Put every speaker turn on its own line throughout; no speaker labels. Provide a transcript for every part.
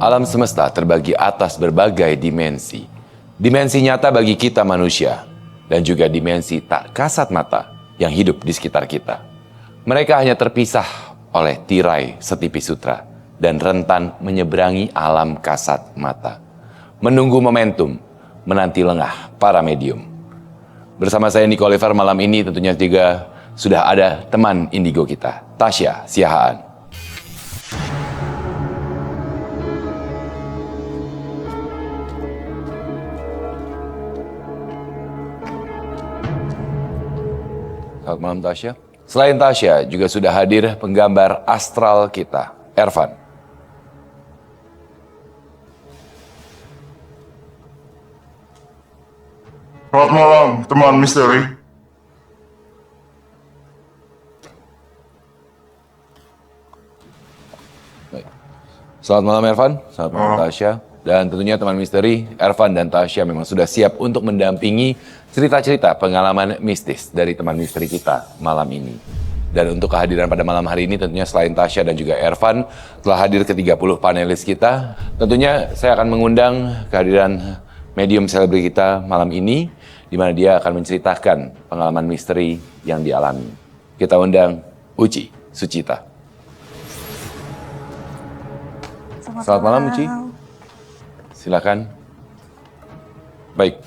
Alam semesta terbagi atas berbagai dimensi. Dimensi nyata bagi kita manusia, dan juga dimensi tak kasat mata yang hidup di sekitar kita. Mereka hanya terpisah oleh tirai setipis sutra dan rentan menyeberangi alam kasat mata. Menunggu momentum, menanti lengah para medium. Bersama saya Niko Oliver malam ini tentunya juga sudah ada teman indigo kita, Tasya Siahaan. Selamat malam Tasya. Selain Tasya, juga sudah hadir penggambar astral kita, Ervan.
Selamat malam, teman misteri.
Baik. Selamat malam Ervan, selamat malam Tasya. Dan tentunya teman misteri, Ervan dan Tasya memang sudah siap untuk mendampingi cerita-cerita pengalaman mistis dari teman misteri kita malam ini. Dan untuk kehadiran pada malam hari ini tentunya selain Tasya dan juga Ervan telah hadir ke 30 panelis kita. Tentunya saya akan mengundang kehadiran medium selebriti kita malam ini, di mana dia akan menceritakan pengalaman misteri yang dialami. Kita undang Uci Sucita. Selamat malam Uci. Silakan. Baik.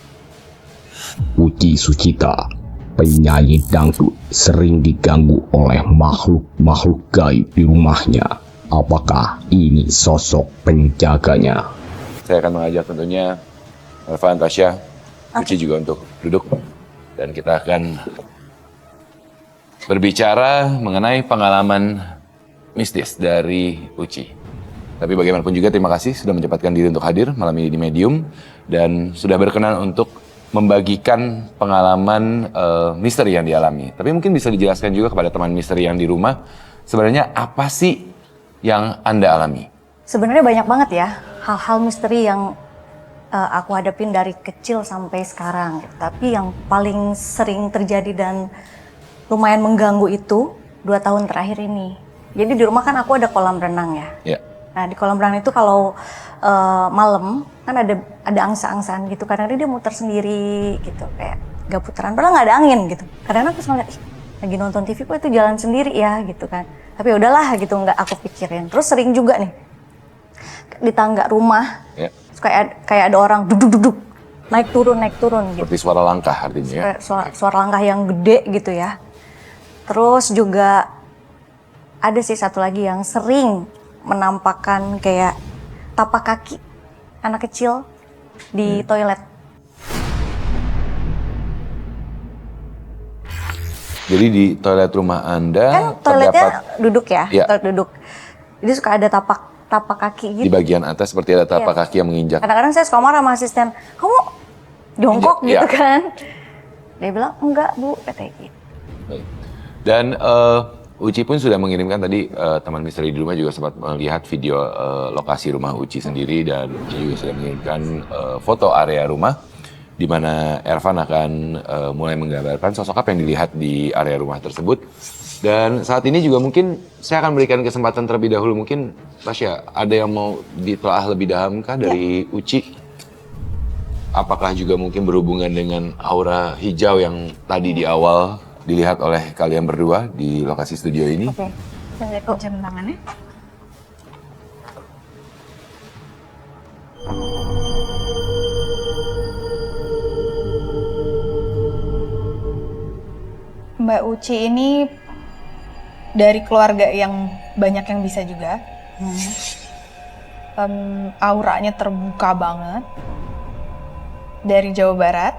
Uci Sucita, penyanyi dangdut, sering diganggu oleh makhluk-makhluk gaib di rumahnya. Apakah ini sosok penjaganya?
Saya akan mengajak tentunya Ervan, Tasya, Uci juga untuk duduk. Dan kita akan berbicara mengenai pengalaman mistis dari Uci. Tapi bagaimanapun juga terima kasih sudah menyempatkan diri untuk hadir malam ini di Medium. Dan sudah berkenan untuk membagikan pengalaman misteri yang dialami. Tapi mungkin bisa dijelaskan juga kepada teman misteri yang di rumah, sebenarnya apa sih yang Anda alami?
Sebenarnya banyak banget ya hal-hal misteri yang aku hadapin dari kecil sampai sekarang. Tapi yang paling sering terjadi dan lumayan mengganggu itu 2 tahun terakhir ini. Jadi di rumah kan aku ada kolam renang ya.
Ya.
Nah di kolam renang itu kalau malam kan ada angsa-angsaan gitu. Kadang-kadang dia muter sendiri gitu, kayak gak putaran, padahal nggak ada angin gitu. Kadang-kadang aku suka ngeliat, lagi nonton TV kok itu jalan sendiri ya gitu kan. Tapi udahlah gitu, nggak aku pikirin. Terus sering juga nih di tangga rumah,
Ya.
kayak ada orang duduk-duduk, naik turun gitu.
Seperti suara langkah artinya ya.
Suara langkah yang gede gitu ya. Terus juga ada sih satu lagi yang sering menampakkan kayak tapak kaki anak kecil di toilet.
Jadi di toilet rumah Anda
Kan toiletnya
terdapat
duduk ya,
Ya.
toilet duduk. Jadi suka ada tapak kaki
di
gitu.
bagian atas seperti ada tapak
Iya.
kaki yang menginjak.
Kadang-kadang saya suka marah sama asisten, kamu jongkok
Iya.
gitu kan. Dia bilang, enggak bu, katanya gitu.
Baik. Dan Uci pun sudah mengirimkan tadi, teman misteri di rumah juga sempat melihat video lokasi rumah Uci sendiri, dan Uci juga sudah mengirimkan foto area rumah di mana Ervan akan mulai menggambarkan sosok apa yang dilihat di area rumah tersebut. Dan saat ini juga mungkin saya akan berikan kesempatan terlebih dahulu, mungkin Tasya ada yang mau ditelaah lebih dalam kah dari Uci? Apakah juga mungkin berhubungan dengan aura hijau yang tadi di awal dilihat oleh kalian berdua di lokasi studio ini?
Oke.
Saya lihat jam tangannya. Mbak Uci ini dari keluarga yang banyak yang bisa juga. Auranya terbuka banget. Dari Jawa Barat.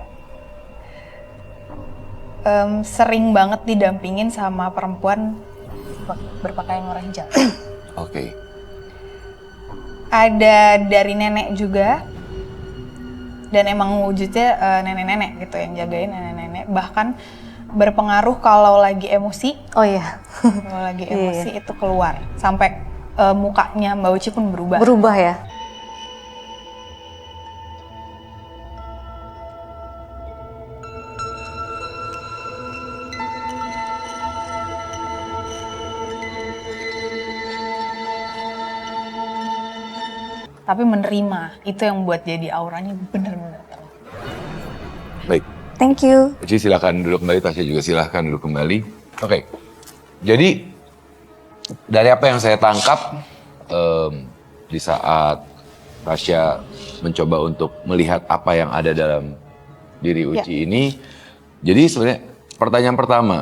Sering banget didampingin sama perempuan berpakaian warna hijau.
Oke.
Ada dari nenek juga, dan emang wujudnya nenek-nenek gitu yang jagain, nenek-nenek. Bahkan berpengaruh kalau lagi emosi.
Oh iya.
Kalau lagi emosi itu keluar sampai mukanya Mbak Uci pun berubah.
Berubah ya.
tapi menerima. Itu yang buat jadi auranya bener-bener tenang.
Baik.
Thank you.
Uci silakan duduk kembali, Tasya juga silakan duduk kembali. Oke. Jadi dari apa yang saya tangkap di saat Tasya mencoba untuk melihat apa yang ada dalam diri Uci ini. Jadi sebenarnya pertanyaan pertama,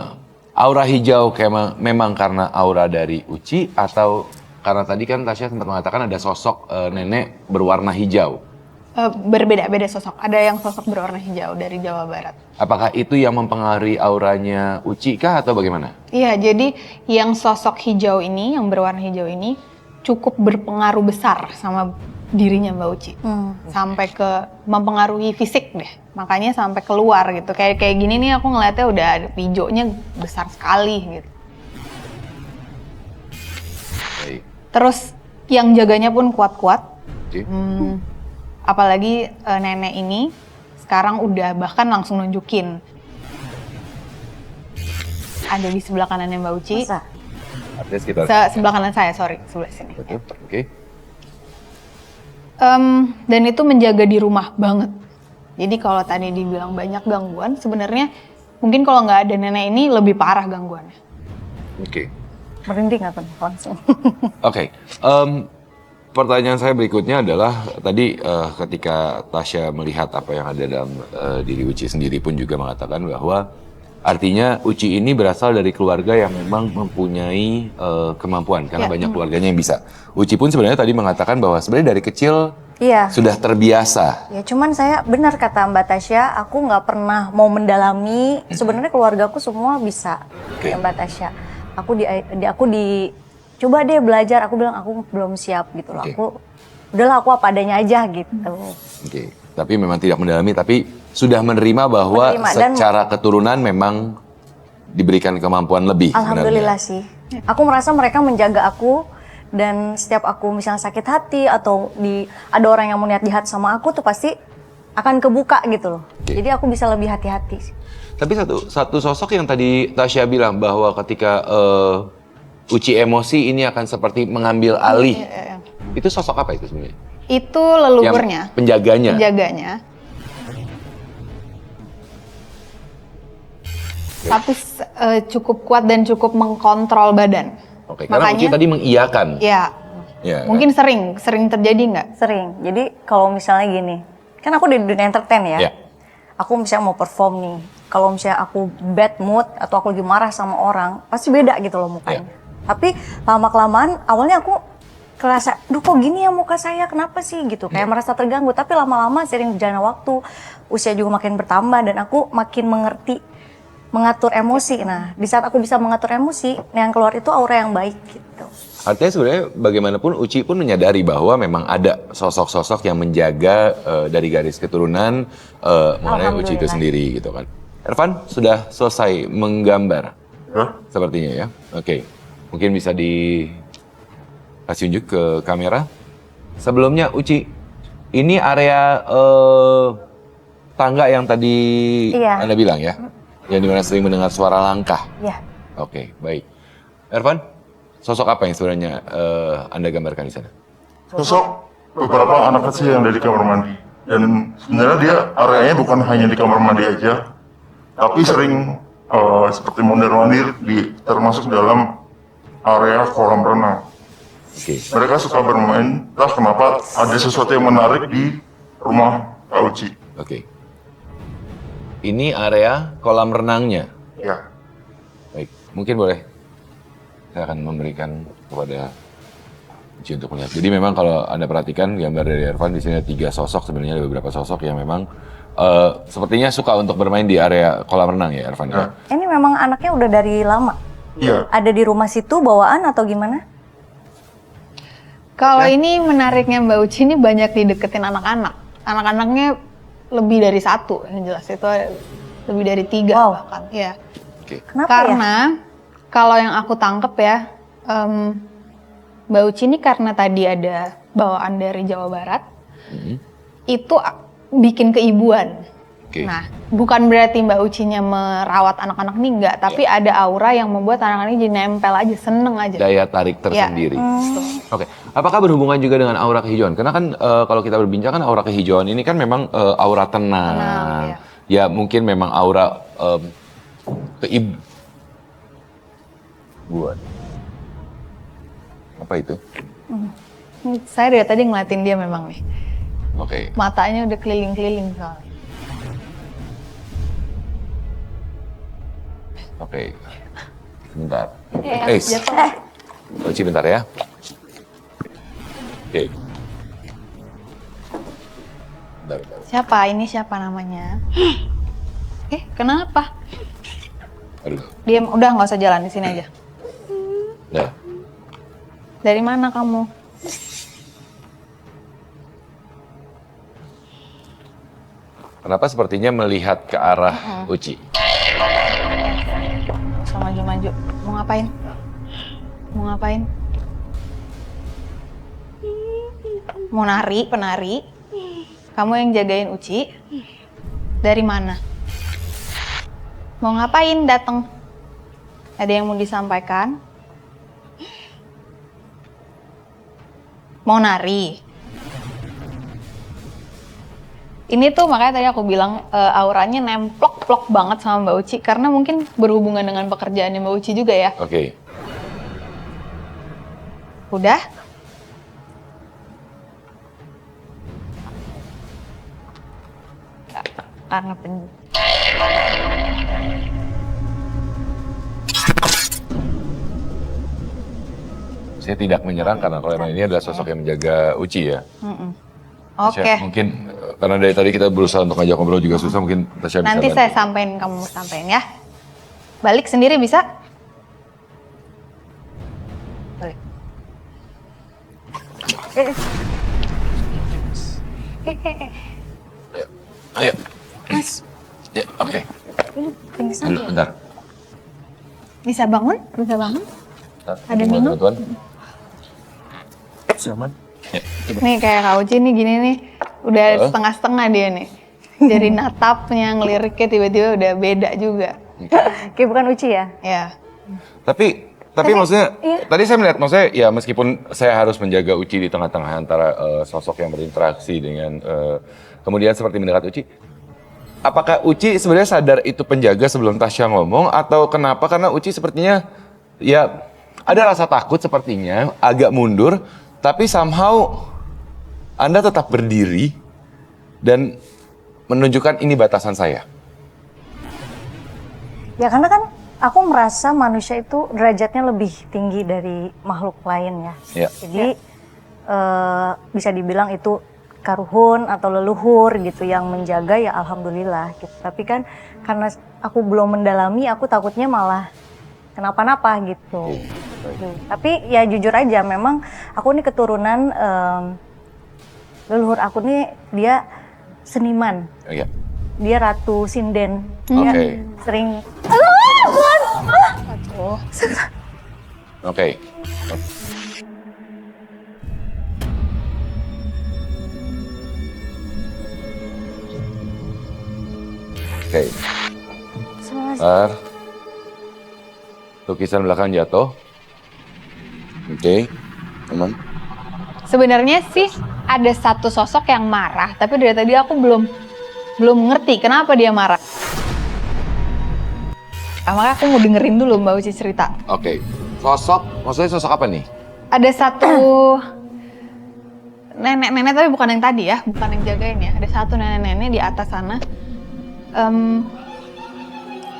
aura hijau memang karena aura dari Uci atau karena tadi kan Tasya sempat mengatakan ada sosok nenek berwarna hijau.
Berbeda-beda sosok. Ada yang sosok berwarna hijau dari Jawa Barat.
Apakah itu yang mempengaruhi auranya Uci kah atau bagaimana?
Iya, jadi yang sosok hijau ini, yang berwarna hijau ini cukup berpengaruh besar sama dirinya Mbak Uci. Sampai ke mempengaruhi fisik deh. Makanya sampai keluar gitu. Kayak gini nih aku ngeliatnya udah ada hijaunya besar sekali gitu.
Baik.
Terus yang jaganya pun kuat-kuat.
Uci.
Apalagi nenek ini sekarang udah bahkan langsung nunjukin. Ada di sebelah kanannya Mbak Uci.
Masa?
Artinya sekitar.
Sebelah kanan saya, sorry, sebelah sini.
Oke.
Dan itu menjaga di rumah banget. Jadi kalau tadi dibilang banyak gangguan, sebenarnya mungkin kalau nggak ada nenek ini lebih parah gangguannya.
Oke.
Merinding apa nih langsung?
Oke. Pertanyaan saya berikutnya adalah tadi ketika Tasya melihat apa yang ada dalam diri Uci sendiri pun juga mengatakan bahwa artinya Uci ini berasal dari keluarga yang memang mempunyai kemampuan karena banyak keluarganya yang bisa. Uci pun sebenarnya tadi mengatakan bahwa sebenarnya dari kecil
Iya.
sudah terbiasa.
Ya cuman saya benar kata Mbak Tasya, aku nggak pernah mau mendalami. Sebenarnya keluargaku semua bisa, ya Mbak Tasya. Aku coba deh belajar. Aku bilang aku belum siap gitu loh. Udahlah aku apa adanya aja gitu.
Oke. Tapi memang tidak mendalami, tapi sudah menerima bahwa secara keturunan memang diberikan kemampuan lebih.
Alhamdulillah
sebenarnya.
sih. Aku merasa mereka menjaga aku. Dan setiap aku misalnya sakit hati atau ada orang yang mau niat jahat sama aku tuh pasti akan kebuka gitu loh. Jadi aku bisa lebih hati-hati.
Tapi satu sosok yang tadi Tasya bilang bahwa ketika Uci emosi ini akan seperti mengambil alih. Itu sosok apa itu sebenarnya?
Itu leluhurnya.
Yang penjaganya.
Tapi cukup kuat dan cukup mengkontrol badan.
Oke, karena Uci tadi mengiyakan.
Ya. Mungkin sering terjadi nggak?
Sering. Jadi kalau misalnya gini, kan aku di dunia entertain ya. Aku misalnya mau perform nih. Kalau misalnya aku bad mood atau aku lagi marah sama orang, pasti beda gitu loh mukanya. Tapi lama-kelamaan awalnya aku kerasa, duh kok gini ya muka saya, kenapa sih gitu. Kayak merasa terganggu, tapi lama-lama sering berjalan waktu, usia juga makin bertambah dan aku makin mengerti mengatur emosi. Nah, di saat aku bisa mengatur emosi, yang keluar itu aura yang baik gitu.
Artinya sebenarnya bagaimanapun Uci pun menyadari bahwa memang ada sosok-sosok yang menjaga dari garis keturunan mengenai Uci itu sendiri gitu kan. Ervan sudah selesai menggambar sepertinya ya. Oke. Mungkin bisa dikasih unjuk ke kamera. Sebelumnya Uci, ini area tangga yang tadi Anda bilang ya? Yang dimana sering mendengar suara langkah.
Iya.
Oke, baik. Ervan, sosok apa yang sebenarnya Anda gambarkan di sana?
Sosok beberapa anak kecil yang ada di kamar mandi. Dan sebenarnya dia areanya bukan hanya di kamar mandi aja, tapi sering seperti mondar-mandir termasuk dalam area kolam renang.
Oke.
Mereka suka bermain, entah kenapa ada sesuatu yang menarik di rumah Kak Uci.
Oke. Ini area kolam renangnya.
Ya.
Baik, mungkin boleh saya akan memberikan kepada Uci untuk melihat. Jadi memang kalau Anda perhatikan gambar dari Ervan di sini ada 3 sosok, sebenarnya ada beberapa sosok yang memang sepertinya suka untuk bermain di area kolam renang ya Ervan ya.
Ini memang anaknya udah dari lama.
Iya.
Ada di rumah situ bawaan atau gimana?
Kalau ini menariknya Mbak Uci ini banyak dideketin anak-anak. Anak-anaknya lebih dari 1 yang jelas, itu lebih dari 3 bahkan. Ya.
Kenapa
Karena kalau yang aku tangkep ya, Mbak Uci ini karena tadi ada bawaan dari Jawa Barat, itu bikin keibuan.
Oke.
Nah, bukan berarti Mbak Ucinya merawat anak-anak ini enggak, tapi ada aura yang membuat anak-anak ini jadi nempel aja, seneng aja.
Daya tarik tersendiri.
Betul.
Oke, apakah berhubungan juga dengan aura kehijauan? Karena kan kalau kita berbincang kan aura kehijauan ini kan memang aura tenang.
Tenang,
Ya mungkin memang aura buat apa itu?
Saya dari tadi ngeliatin dia memang nih.
Oke.
Matanya udah keliling-keliling soalnya.
Oke. Sebentar.
Jatuh.
Uci bentar ya. Oke. Bentar.
Siapa? Ini siapa namanya? Kenapa?
Aduh.
Diam, udah nggak usah jalan di sini aja.
Udah.
Dari mana kamu?
Kenapa sepertinya melihat ke arah Uci?
Sama maju-maju. Mau ngapain? Mau ngapain? Mau nari, penari? Kamu yang jagain Uci? Dari mana? Mau ngapain datang? Ada yang mau disampaikan? Mau nari? Ini tuh makanya tadi aku bilang auranya nemplok-plok banget sama Mbak Uci karena mungkin berhubungan dengan pekerjaannya Mbak Uci juga ya.
Oke.
Udah? Karena
Saya tidak menyerang karena kalau memang ini adalah sosok yang menjaga Uci ya.
Oke.
Tasya, mungkin karena dari tadi kita berusaha untuk ngajak ngobrol juga susah, mungkin Tasya bisa
Nanti
bantu.
saya sampein, kamu sampein ya. Balik sendiri bisa? Balik.
Ayo.
Mas,
Ya, oke.
ini pingsan.
Bentar.
Bisa bangun? Bisa bangun? Ada
Teman-
minum?
Teman-teman.
Nih kayak Kak Uci nih gini nih, udah setengah-setengah dia nih. Dari natapnya, ngeliriknya tiba-tiba udah beda juga.
Kayak bukan Uci ya?
Ya.
Tapi maksudnya,
iya.
tadi saya melihat, maksudnya ya meskipun saya harus menjaga Uci di tengah-tengah antara sosok yang berinteraksi dengan, kemudian seperti mendekat Uci, apakah Uci sebenarnya sadar itu penjaga sebelum Tasya ngomong, atau kenapa? Karena Uci sepertinya, ya ada rasa takut sepertinya, agak mundur, tapi somehow Anda tetap berdiri dan menunjukkan ini batasan saya.
Ya karena kan aku merasa manusia itu derajatnya lebih tinggi dari makhluk lain ya.
Ya.
Jadi bisa dibilang itu karuhun atau leluhur gitu yang menjaga, ya alhamdulillah gitu. Tapi kan karena aku belum mendalami, aku takutnya malah kenapa-napa gitu. Tapi ya jujur aja, memang aku nih keturunan leluhur aku nih dia seniman.
Iya.
Dia Ratu Sinden. Dia
Oke.
sering
Oke. Oke. Bentar. Lukisan belakang jatuh. Oke. Aman.
Sebenarnya sih ada satu sosok yang marah, tapi dari tadi aku belum ngerti kenapa dia marah. Makanya aku mau dengerin dulu Mbak Uci cerita.
Oke. Sosok, maksudnya sosok apa nih?
Ada satu nenek-nenek, tapi bukan yang tadi ya, bukan yang jagain ya. Ada satu nenek-nenek di atas sana.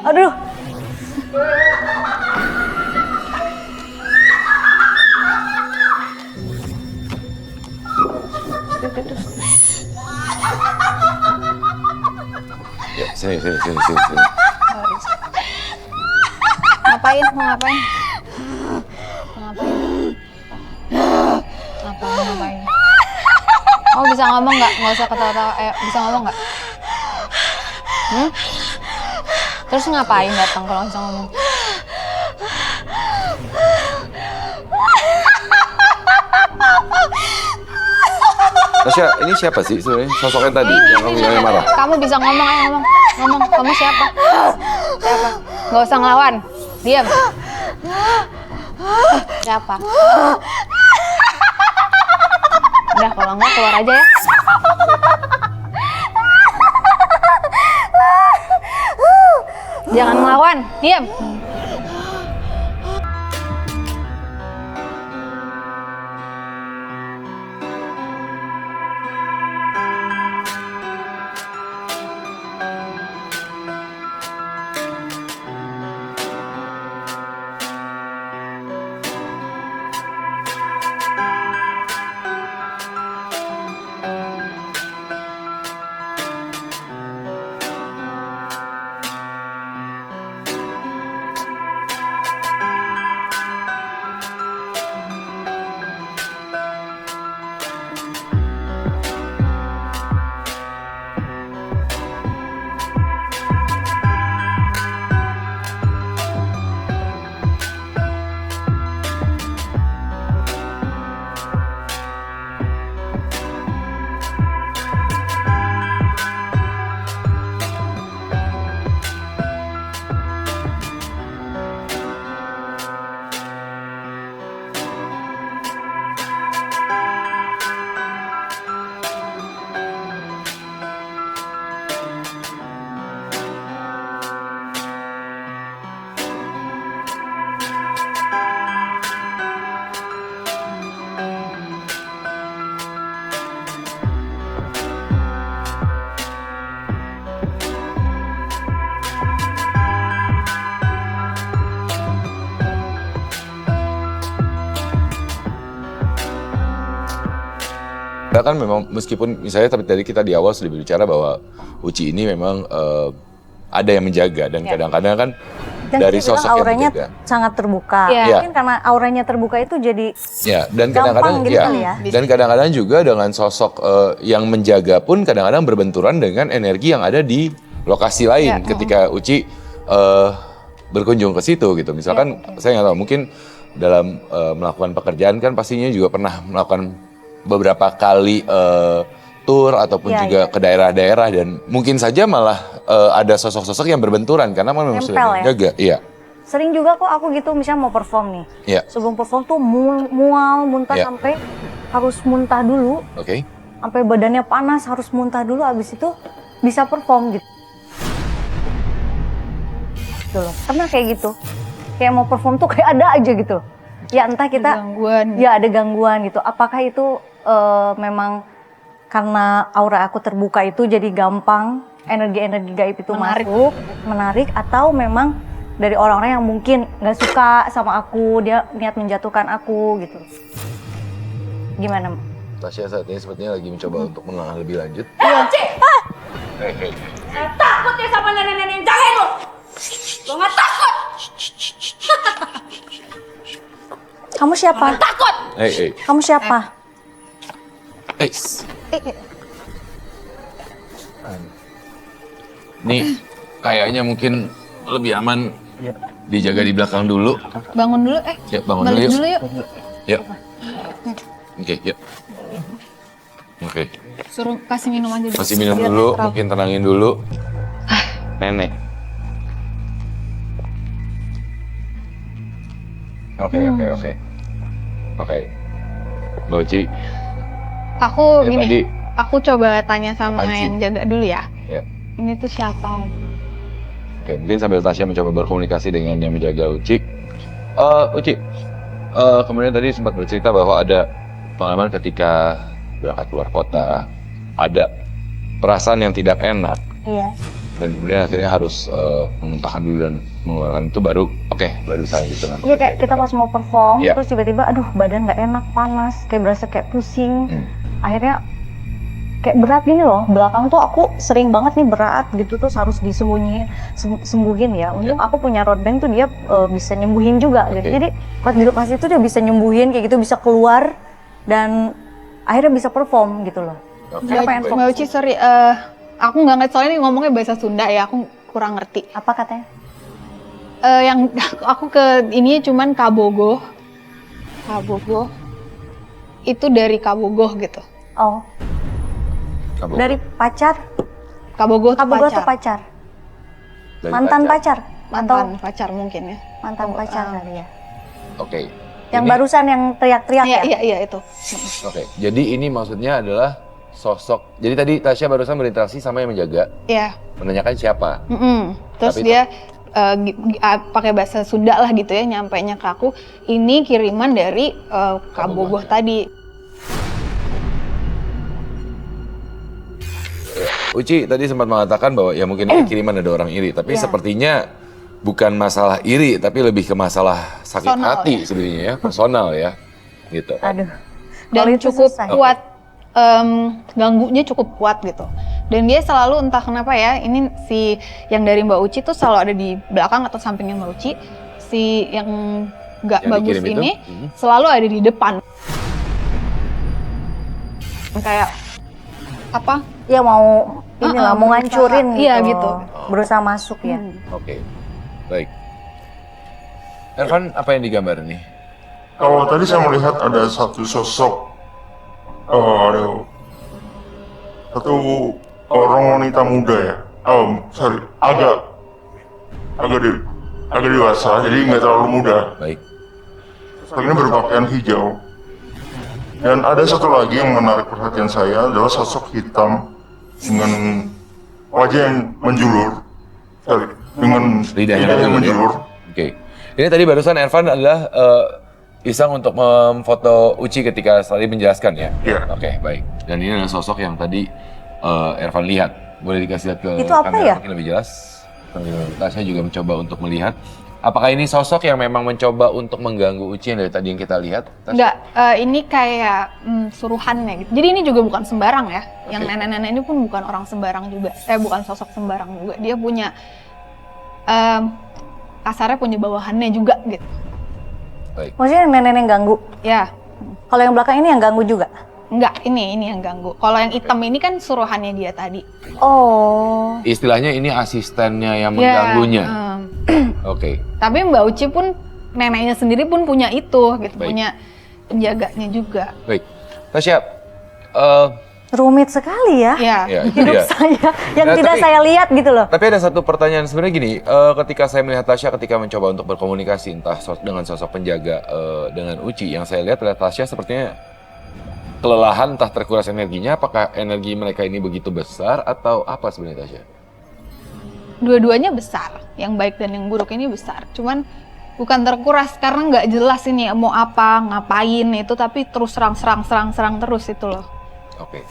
aduh,
Ya, sini.
Ngapain? Mau ngapain? Ngapain? Kamu bisa ngomong nggak? Nggak usah ketawa-tawa. Bisa ngomong nggak? Terus ngapain datang kalau nggak bisa ngomong?
Tasya, ini siapa sih sebenarnya sosoknya tadi yang marah?
Kamu bisa ngomong, ayo ngomong. Ngomong, kamu siapa? Siapa? Nggak usah ngelawan. Diam. Siapa? Udah, kalau nggak keluar aja ya. Jangan ngelawan, diam.
Kan memang meskipun misalnya tapi tadi kita di awal sudah berbicara bahwa Uci ini memang ada yang menjaga dan kadang-kadang kan
Dan
dari
dia bilang
sosok yang
auranya
menjaga.
sangat terbuka.
Iya.
Mungkin karena auranya terbuka itu jadi
Ya, dan
gampang
kadang-kadang
gitu
ya,
kali ya.
dan kadang-kadang juga dengan sosok yang menjaga pun kadang-kadang berbenturan dengan energi yang ada di lokasi lain ketika Uci berkunjung ke situ gitu. Misalkan saya nggak tahu, mungkin dalam melakukan pekerjaan kan pastinya juga pernah melakukan beberapa kali tour ataupun juga ke daerah-daerah dan mungkin saja malah ada sosok-sosok yang berbenturan karena memang sudah menjaga. Iya.
Sering juga kok aku gitu misalnya mau perform nih.
Iya.
Sebelum perform tuh mual, muntah sampai harus muntah dulu.
Oke.
Sampai badannya panas harus muntah dulu, abis itu bisa perform gitu. Gitu loh. Pernah kayak gitu. Kayak mau perform tuh kayak ada aja gitu. Ya entah kita ya ada gangguan gitu. Apakah itu memang karena aura aku terbuka itu jadi gampang energi-energi gaib itu menarik atau memang dari orang-orang yang mungkin nggak suka sama aku, dia niat menjatuhkan aku gitu. Gimana?
Tasya saat ini sepertinya lagi mencoba untuk mengalah lebih lanjut.
Hei. Takut ya sama nenek-nenek yang jagain lo. Lo nggak takut?
Kamu siapa?
Takut.
Hei.
Kamu siapa?
Nih, kayaknya mungkin lebih aman dijaga di belakang dulu.
Bangun dulu,
Ya, bangun
balik
dulu
dulu yuk.
Yuk. Oke, yuk. Oke.
Suruh kasih minum aja dulu.
Kasih minum dulu, mungkin tenangin dulu. Nenek. Oke. Oke. Mbak Uci.
Aku
Ya,
gini,
tadi-
aku coba tanya sama
Apaan sih?
yang jaga dulu ya.
Ya.
Ini tuh siapa?
Oke, mungkin sambil Tasya mencoba berkomunikasi dengan yang menjaga Uci. Uci, kemudian tadi sempat bercerita bahwa ada pengalaman ketika berangkat keluar kota, ada perasaan yang tidak enak.
Iya.
Dan kemudian akhirnya harus memuntahkan dulu dan mengeluarkan itu baru baru saya gitu kan.
Iya kayak kita pas mau perform,
Iya.
terus tiba-tiba aduh badan nggak enak, panas, kayak berasa kayak pusing. Akhirnya kayak berat gini loh, belakang tuh aku sering banget nih berat gitu, terus harus sembuhin ya. Untung aku punya road band tuh dia bisa nyembuhin juga gitu. Jadi pas di lokasi itu dia bisa nyembuhin kayak gitu, bisa keluar dan akhirnya bisa perform gitu loh. Karena pengen
Mbak
fokus.
Uci, sorry, aku nggak ngerti soalnya ini ngomongnya bahasa Sunda ya, aku kurang ngerti.
Apa katanya?
Yang aku ke ini cuman Kabogoh. Itu dari Kabogoh gitu.
Oh,
Kabogoh.
Dari pacar.
Kabogoh
Kabogoh
tuh
tuh pacar.
Dari
Mantan pacar.
mantan pacar mungkin ya.
Mantan pacar kali ya.
Oke.
Yang
Ini-
barusan yang teriak-teriak
Iya
ya.
iya itu.
Oke, jadi ini maksudnya adalah sosok. Jadi tadi Tasya barusan berinteraksi sama yang menjaga,
Iya.
menanyakan siapa.
Terus
Tapi
dia pakai bahasa Sunda lah gitu ya, nyampainya ke aku, ini kiriman dari Kabogoh tadi.
Uci tadi sempat mengatakan bahwa ya mungkin ini kiriman ada orang iri, tapi
Iya.
sepertinya bukan masalah iri, tapi lebih ke masalah sakit
Personal,
hati sebenarnya ya, personal ya, gitu.
Aduh.
Dan
Kalau itu
cukup
susah.
kuat, ganggunya cukup kuat gitu. Dan dia selalu entah kenapa ya, ini si yang dari Mbak Uci tuh selalu ada di belakang atau sampingnya Mbak Uci. Si yang nggak
Yang
bagus
dikirim itu?
ini selalu ada di depan. Kayak apa?
Ya mau inilah mau
berusaha.
ngancurin gitu.
Iya, gitu.
Berusaha masuk ya.
Oke, baik. Ervan, apa yang digambar nih?
Kalau tadi saya melihat ada satu sosok, ada satu orang wanita muda ya, agak dewasa, jadi nggak terlalu muda.
Baik.
Sepertinya berpakaian hijau. Dan ada satu lagi yang menarik perhatian saya adalah sosok hitam dengan wajah yang menjulur, dengan
Lidahnya
lidah yang
menjulur,
menjulur.
Oke. Ini tadi barusan Ervan adalah iseng untuk memfoto Uci ketika tadi menjelaskan ya?
Iya.
Oke, baik. Dan ini adalah sosok yang tadi Ervan lihat. Boleh dikasih lihat ke
Itu apa
kamera
ya?
mungkin lebih jelas. Tasya juga mencoba untuk melihat. Apakah ini sosok yang memang mencoba untuk mengganggu Uci yang dari tadi yang kita lihat? Tasya?
Enggak, ini kayak suruhannya gitu. Jadi ini juga bukan sembarang ya. Yang
Oke.
nenek-nenek ini pun bukan orang sembarang juga. Bukan sosok sembarang juga. Dia punya kasarnya punya bawahannya juga gitu.
Baik.
Maksudnya yang nenek-nenek ganggu.
Ya,
Kalau yang belakang ini yang ganggu juga.
enggak, ini yang ganggu. Kalau yang hitam ini kan suruhannya dia tadi.
Oh.
Istilahnya ini asistennya yang
Ya,
mengganggunya. Oke.
Tapi Mbak Uci pun neneknya sendiri pun punya itu gitu,
Baik.
punya penjaganya juga.
Baik. Tasya,
Rumit sekali ya.
Ya.
ya itu
Hidup
dia.
saya yang
Nah,
tidak
tapi-
saya lihat gitu loh.
Tapi ada satu pertanyaan sebenarnya gini, ketika saya melihat Tasya ketika mencoba untuk berkomunikasi entah dengan sosok penjaga dengan Uci, yang saya lihat adalah Tasya sepertinya kelelahan, entah terkuras energinya, apakah energi mereka ini begitu besar atau apa sebenarnya Tasya?
Dua-duanya besar, yang baik dan yang buruk ini besar. Cuman bukan terkuras karena nggak jelas ini mau apa, ngapain itu, tapi terus serang terus itu loh.
Oke.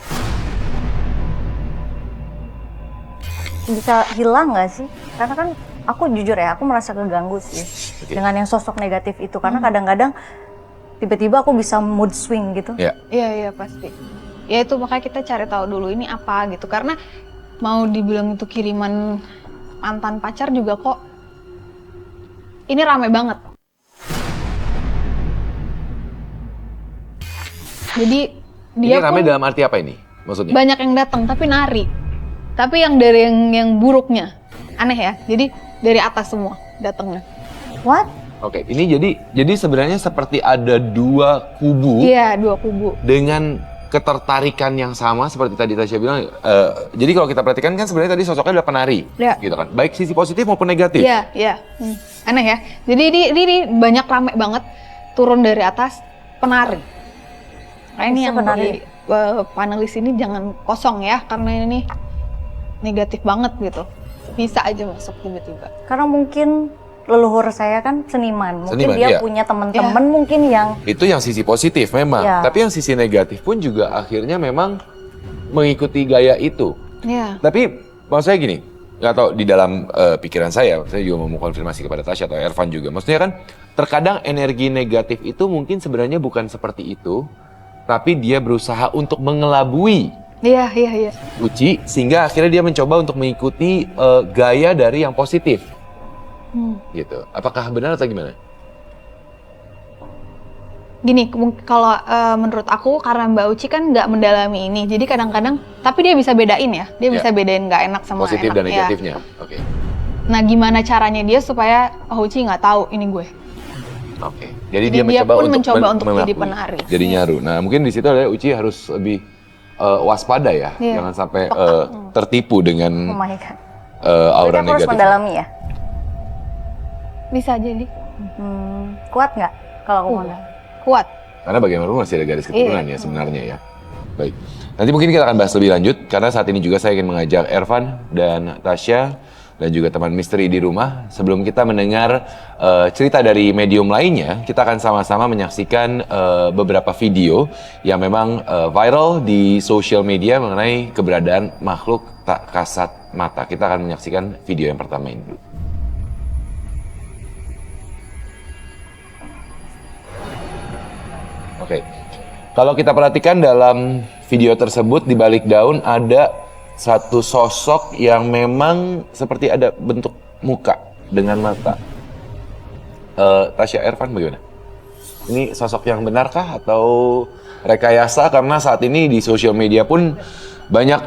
Bisa hilang nggak sih? Karena kan aku jujur ya, aku merasa keganggu sih
Oke.
dengan yang sosok negatif itu. Karena kadang-kadang tiba-tiba aku bisa mood swing gitu.
Ya.
Iya pasti. Ya itu makanya kita cari tahu dulu ini apa gitu. Karena mau dibilang itu kiriman mantan pacar juga kok ini rame banget. Jadi
Ini
dia
rame
pun
dalam arti apa ini? Maksudnya?
banyak yang datang tapi nari. Tapi yang dari yang buruknya aneh ya. Jadi dari atas semua datangnya.
What?
Oke, ini jadi sebenarnya seperti ada dua kubu
Iya, dua kubu.
dengan ketertarikan yang sama seperti tadi Tasya bilang. Jadi kalau kita perhatikan kan sebenarnya tadi sosoknya adalah penari,
Iya.
gitu kan. Baik sisi positif maupun negatif.
Iya. Aneh ya. Jadi ini banyak rame banget turun dari atas penari. Nah ini
Bisa
yang
penari.
di panelis ini jangan kosong ya karena ini negatif banget gitu. Bisa aja masuk tiba-tiba.
Karena mungkin leluhur saya kan seniman. Mungkin
Seniman,
dia
iya.
punya teman-teman mungkin yang
Itu yang sisi positif memang.
Iya.
Tapi yang sisi negatif pun juga akhirnya memang mengikuti gaya itu.
Iya.
Tapi maksud saya gini, nggak tahu di dalam pikiran saya juga mau konfirmasi kepada Tasya atau Ervan juga. Maksudnya kan terkadang energi negatif itu mungkin sebenarnya bukan seperti itu, tapi dia berusaha untuk mengelabui
Iya.
Uci sehingga akhirnya dia mencoba untuk mengikuti gaya dari yang positif. Gitu. Apakah benar atau gimana?
Gini, kalau menurut aku karena Mbak Uci kan nggak mendalami ini, jadi kadang-kadang, tapi dia bisa bedain ya, dia
Ya.
bisa bedain nggak enak sama
Positif
enak.
dan
Ya.
negatifnya. Oke.
Nah, gimana caranya dia supaya Uci nggak tahu ini gue?
Oke. Jadi
Jadi
dia
dia pun
untuk
mencoba untuk jadi
mengakui,
penari.
Jadi nyaru. Nah, mungkin di situ adalah Uci harus lebih waspada ya,
Iya.
jangan sampai tertipu dengan
Oh my god.
aura
Berarti aku harus
negatif.
mendalami ya.
Bisa jadi.
Kuat nggak kalau aku modal?
Kuat.
Karena bagaimanapun masih ada garis keturunan
Iya.
ya sebenarnya ya. Baik. Nanti mungkin kita akan bahas lebih lanjut karena saat ini juga saya ingin mengajak Ervan dan Tasya dan juga teman misteri di rumah sebelum kita mendengar cerita dari medium lainnya, kita akan sama-sama menyaksikan beberapa video yang memang viral di sosial media mengenai keberadaan makhluk tak kasat mata. Kita akan menyaksikan video yang pertama ini dulu. Oke, kalau kita perhatikan dalam video tersebut di balik daun ada satu sosok yang memang seperti ada bentuk muka dengan mata. Tasya, Ervan bagaimana? Ini sosok yang benarkah atau rekayasa? Karena saat ini di sosial media pun banyak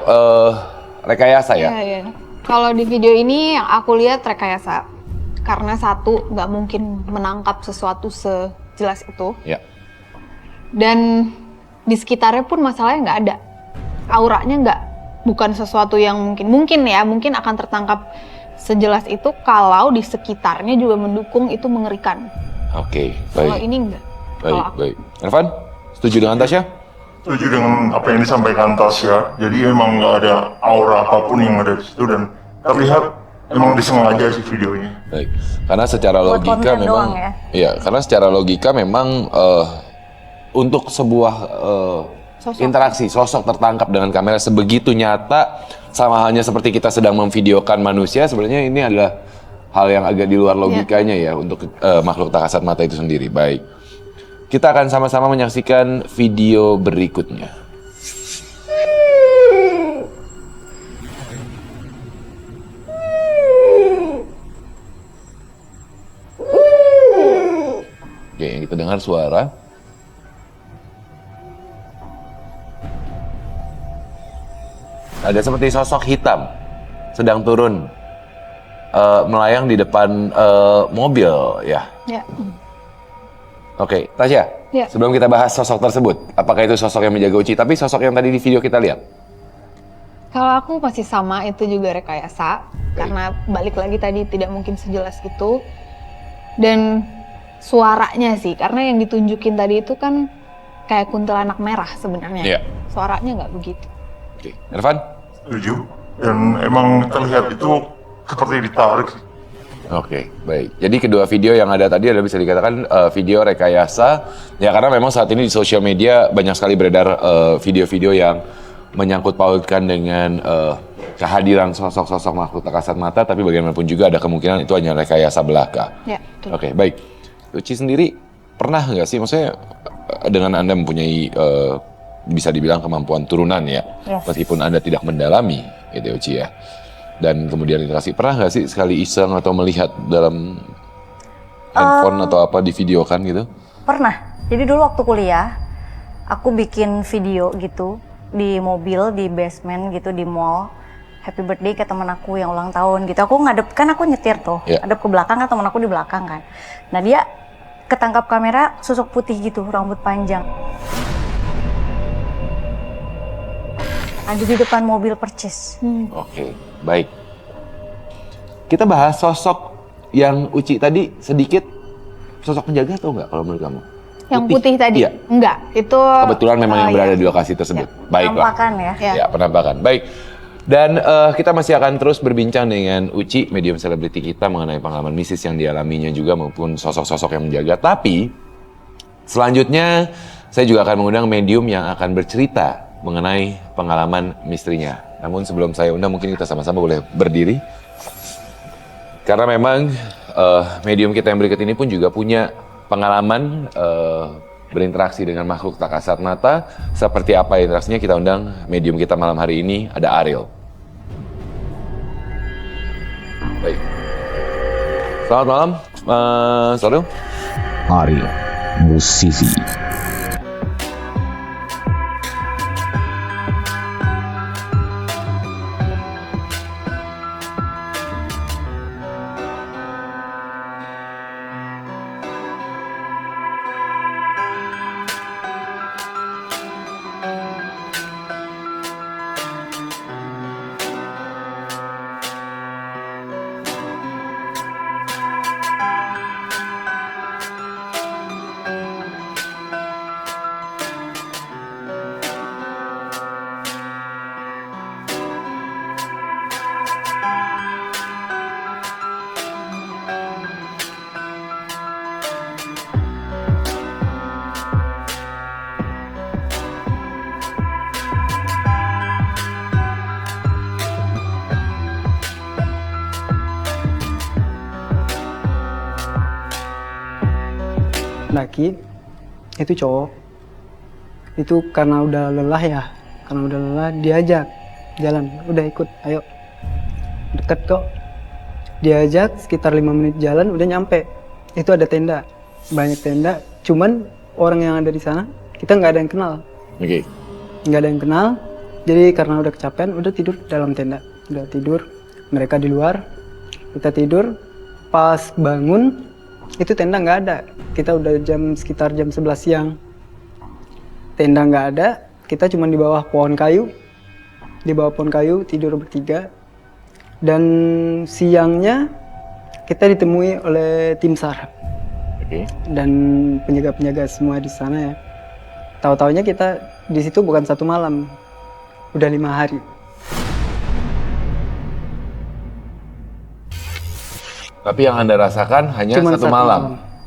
rekayasa ya.
Iya, iya. Kalau di video ini yang aku lihat rekayasa. Karena satu, nggak mungkin menangkap sesuatu sejelas itu.
Ya.
Dan di sekitarnya pun masalahnya nggak ada. Auranya nggak, bukan sesuatu yang mungkin akan tertangkap sejelas itu kalau di sekitarnya juga mendukung itu mengerikan.
Oke,
Kalau
baik.
ini enggak.
Baik, baik. Ervan, setuju dengan Tasya?
Setuju dengan apa yang disampaikan Tasya. Jadi emang nggak ada aura apapun yang ada di situ dan terlihat emang disengaja sih videonya.
Baik. Karena secara
Buat
logika
konten
memang
doang ya?
iya, karena secara logika memang untuk sebuah interaksi sosok tertangkap dengan kamera sebegitu nyata sama halnya seperti kita sedang memvideokan manusia, sebenarnya ini adalah hal yang agak di luar logikanya ya untuk makhluk tak kasat mata itu sendiri. Baik. Kita akan sama-sama menyaksikan video berikutnya. Oke, yang kita dengar suara. Ada seperti sosok hitam sedang turun melayang di depan mobil ya.
Ya.
Oke, Tasya.
Ya.
Sebelum kita bahas sosok tersebut, apakah itu sosok yang menjaga Uci? Tapi sosok yang tadi di video kita lihat.
Kalau aku masih sama, itu juga rekayasa. Karena balik lagi tadi tidak mungkin sejelas itu. Dan suaranya sih, karena yang ditunjukin tadi itu kan kayak kuntilanak merah sebenarnya.
Iya.
Suaranya nggak begitu.
Oke, Ervan?
Setuju. Dan emang terlihat itu seperti ditarik sih.
Oke, baik. Jadi kedua video yang ada tadi adalah bisa dikatakan video rekayasa. Ya karena memang saat ini di sosial media banyak sekali beredar video-video yang menyangkut pautkan dengan kehadiran sosok-sosok makhluk tak kasat mata, tapi bagaimanapun juga ada kemungkinan itu hanya rekayasa belaka.
Ya, betul.
Oke, baik. Uci sendiri pernah nggak sih, maksudnya dengan Anda mempunyai bisa dibilang kemampuan turunan ya,
Yes.
meskipun Anda tidak mendalami, gitu Uci ya. Dan kemudian interaksi, pernah nggak sih sekali iseng atau melihat dalam handphone atau apa di videokan gitu?
Pernah. Jadi dulu waktu kuliah, aku bikin video gitu di mobil, di basement gitu, di mall. Happy birthday ke teman aku yang ulang tahun gitu. Aku ngadep, kan aku nyetir tuh,
Iya.
ngadep ke belakang kan teman aku di belakang kan. Nah dia ketangkap kamera sosok putih gitu, rambut panjang. Ada di depan mobil percis.
Oke, baik. Kita bahas sosok yang Uci tadi sedikit, sosok penjaga atau enggak kalau menurut kamu?
Yang putih tadi?
Iya.
Enggak, itu...
Kebetulan memang yang
iya.
berada di lokasi tersebut. Baiklah.
Penampakan ya.
Ya.
Ya, penampakan. Baik. Dan kita masih akan terus berbincang dengan Uci, medium selebriti kita mengenai pengalaman mistis yang dialaminya juga maupun sosok-sosok yang menjaga. Tapi selanjutnya saya juga akan mengundang medium yang akan bercerita mengenai pengalaman misterinya. Namun sebelum saya undang mungkin kita sama-sama boleh berdiri. Karena memang medium kita yang berikut ini pun juga punya pengalaman berinteraksi dengan makhluk tak kasat mata. Seperti apa interaksinya, kita undang medium kita malam hari ini, ada Ariel. Baik. Selamat malam, Mas Ariel.
Ariel, musisi.
pendaki itu cowok. Itu karena udah lelah ya, diajak jalan, udah ikut, ayo, deket kok. Diajak sekitar 5 menit jalan udah nyampe. Itu ada tenda, banyak tenda, cuman orang yang ada di sana kita nggak ada yang kenal.
Oke.
Nggak ada yang kenal, jadi karena udah kecapean udah tidur dalam tenda. Udah tidur, mereka di luar, kita tidur. Pas bangun itu tenda nggak ada, kita udah sekitar jam 11 siang. Tenda nggak ada, kita cuma di bawah pohon kayu. Di bawah pohon kayu tidur bertiga. Dan siangnya kita ditemui oleh tim SAR.
Oke.
Dan penjaga-penjaga semua di sana ya. Tahu-taunya kita di situ bukan 1 malam, udah 5 hari.
Tapi yang Anda rasakan hanya
Cuman
1 malam.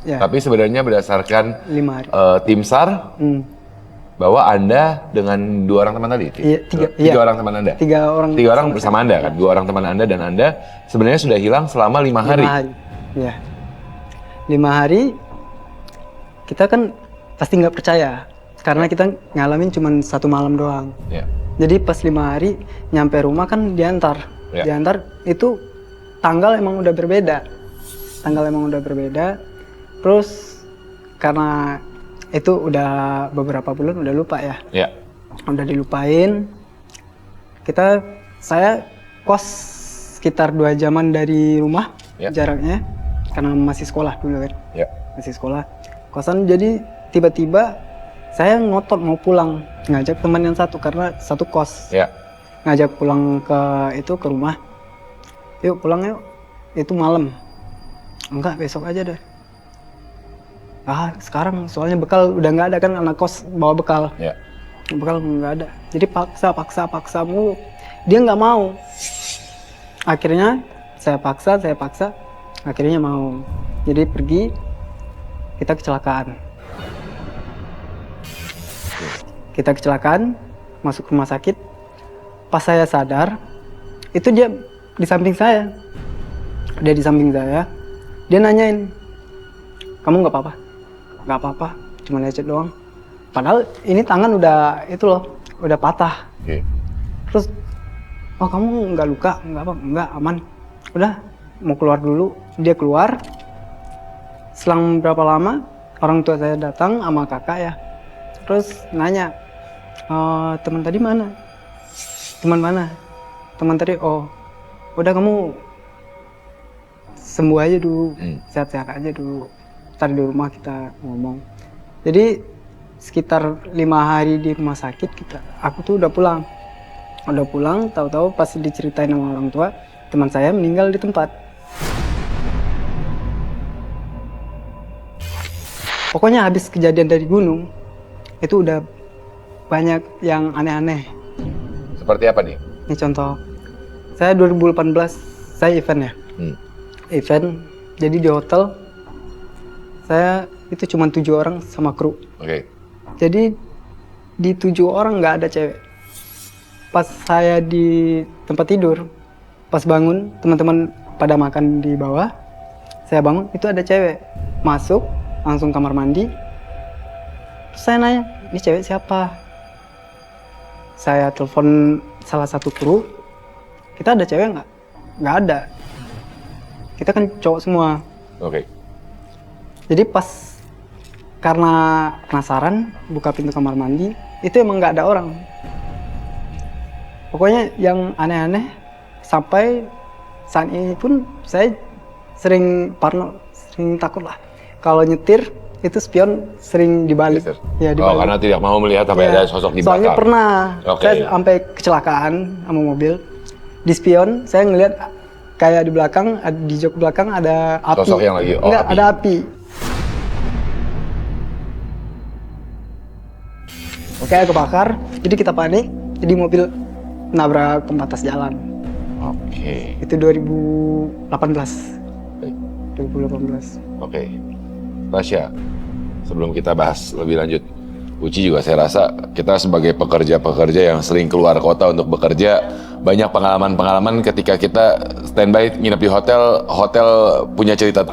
Ya.
Tapi sebenarnya berdasarkan
5 hari.
tim SAR bahwa Anda dengan 2 orang teman tadi.
Iya,
3
iya.
orang teman Anda.
3 orang
bersama Anda kan. 2 orang teman Anda dan Anda sebenarnya sudah hilang selama 5 hari.
5 hari. Ya. 5 hari kita kan pasti nggak percaya karena kita ngalamin cuma 1 malam doang.
Ya.
Jadi pas 5 hari nyampe rumah kan diantar.
Ya.
Diantar itu tanggal emang udah berbeda. Terus karena itu udah beberapa bulan udah lupa ya.
Ya.
Udah dilupain. Saya kos sekitar 2 jaman dari rumah
Ya.
jaraknya karena masih sekolah dulu kan.
Ya.
Masih sekolah. Kosan jadi tiba-tiba saya ngotot mau pulang, ngajak teman yang satu karena satu kos.
Ya.
Ngajak pulang ke rumah. Yuk pulang yuk. Itu malam. Enggak, besok aja deh. Sekarang soalnya bekal udah nggak ada kan, anak kos bawa bekal.
Ya.
Bekal nggak ada. Jadi paksa mulu. Dia nggak mau. Akhirnya saya paksa. Akhirnya mau. Jadi pergi. Kita kecelakaan. Masuk rumah sakit. Pas saya sadar, itu dia di samping saya. Dia nanyain, kamu nggak apa-apa? Nggak apa-apa, cuma lecet doang. Padahal ini tangan udah udah patah.
Oke.
Terus, oh kamu nggak luka? Nggak apa? Nggak, aman. Udah, mau keluar dulu. Dia keluar. Selang berapa lama, orang tua saya datang sama kakak ya. Terus nanya, teman tadi mana? Teman tadi, oh udah kamu sembuh aja dulu, sehat-sehat aja dulu. Ntar di rumah kita ngomong. Jadi sekitar 5 hari di rumah sakit aku tuh udah pulang. Tahu-tahu pas diceritain sama orang tua, teman saya meninggal di tempat. Pokoknya habis kejadian dari gunung, itu udah banyak yang aneh-aneh.
Seperti apa nih?
Ini contoh, saya 2018, saya event ya. Event, jadi di hotel, saya itu cuma 7 orang sama kru.
Oke.
Jadi di 7 orang nggak ada cewek. Pas saya di tempat tidur, pas bangun, teman-teman pada makan di bawah, saya bangun, itu ada cewek. Masuk, langsung kamar mandi. Terus saya nanya, ini cewek siapa? Saya telepon salah satu kru, kita ada cewek nggak? Nggak ada. Kita kan cowok semua.
Oke.
Jadi pas karena penasaran buka pintu kamar mandi, itu emang nggak ada orang. Pokoknya yang aneh-aneh sampai saat ini pun saya sering parno, sering takut lah. Kalau nyetir itu spion sering dibalik. Ya, dibalik.
Karena tidak mau melihat sampai ada sosok di belakang.
Soalnya pernah saya
Oke.
sampai kecelakaan sama mobil. Di spion saya ngelihat kayak di belakang, di jok belakang ada api.
Sosok yang lagi,
Enggak,
api.
ada api. Oke, kebakar. Jadi kita panik. Jadi mobil nabrak pembatas jalan.
Oke.
Itu 2018. 2018.
Oke. Tasya, sebelum kita bahas lebih lanjut, Uci juga saya rasa kita sebagai pekerja-pekerja yang sering keluar kota untuk bekerja, banyak pengalaman-pengalaman ketika kita standby nginep di hotel punya cerita.
Apa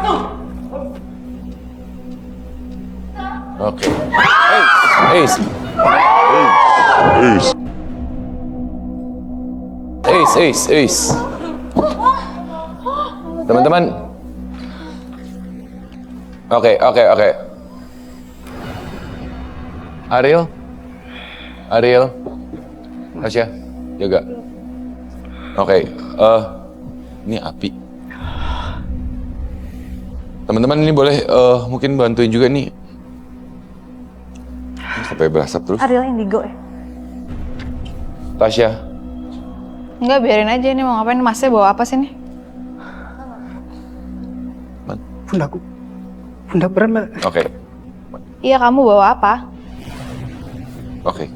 tuh?
Oke. Ace. Teman-teman. Oke. Ariel. Tasya, jaga. Oke. Ini api. Teman-teman ini boleh mungkin bantuin juga nih. Sampai berasap terus.
Ariel indigo ya?
Tasya.
Enggak, biarin aja, ini mau ngapain? Masnya bawa apa sih nih?
Pundak berat, Mbak.
Oke.
Iya, kamu bawa apa?
Oke.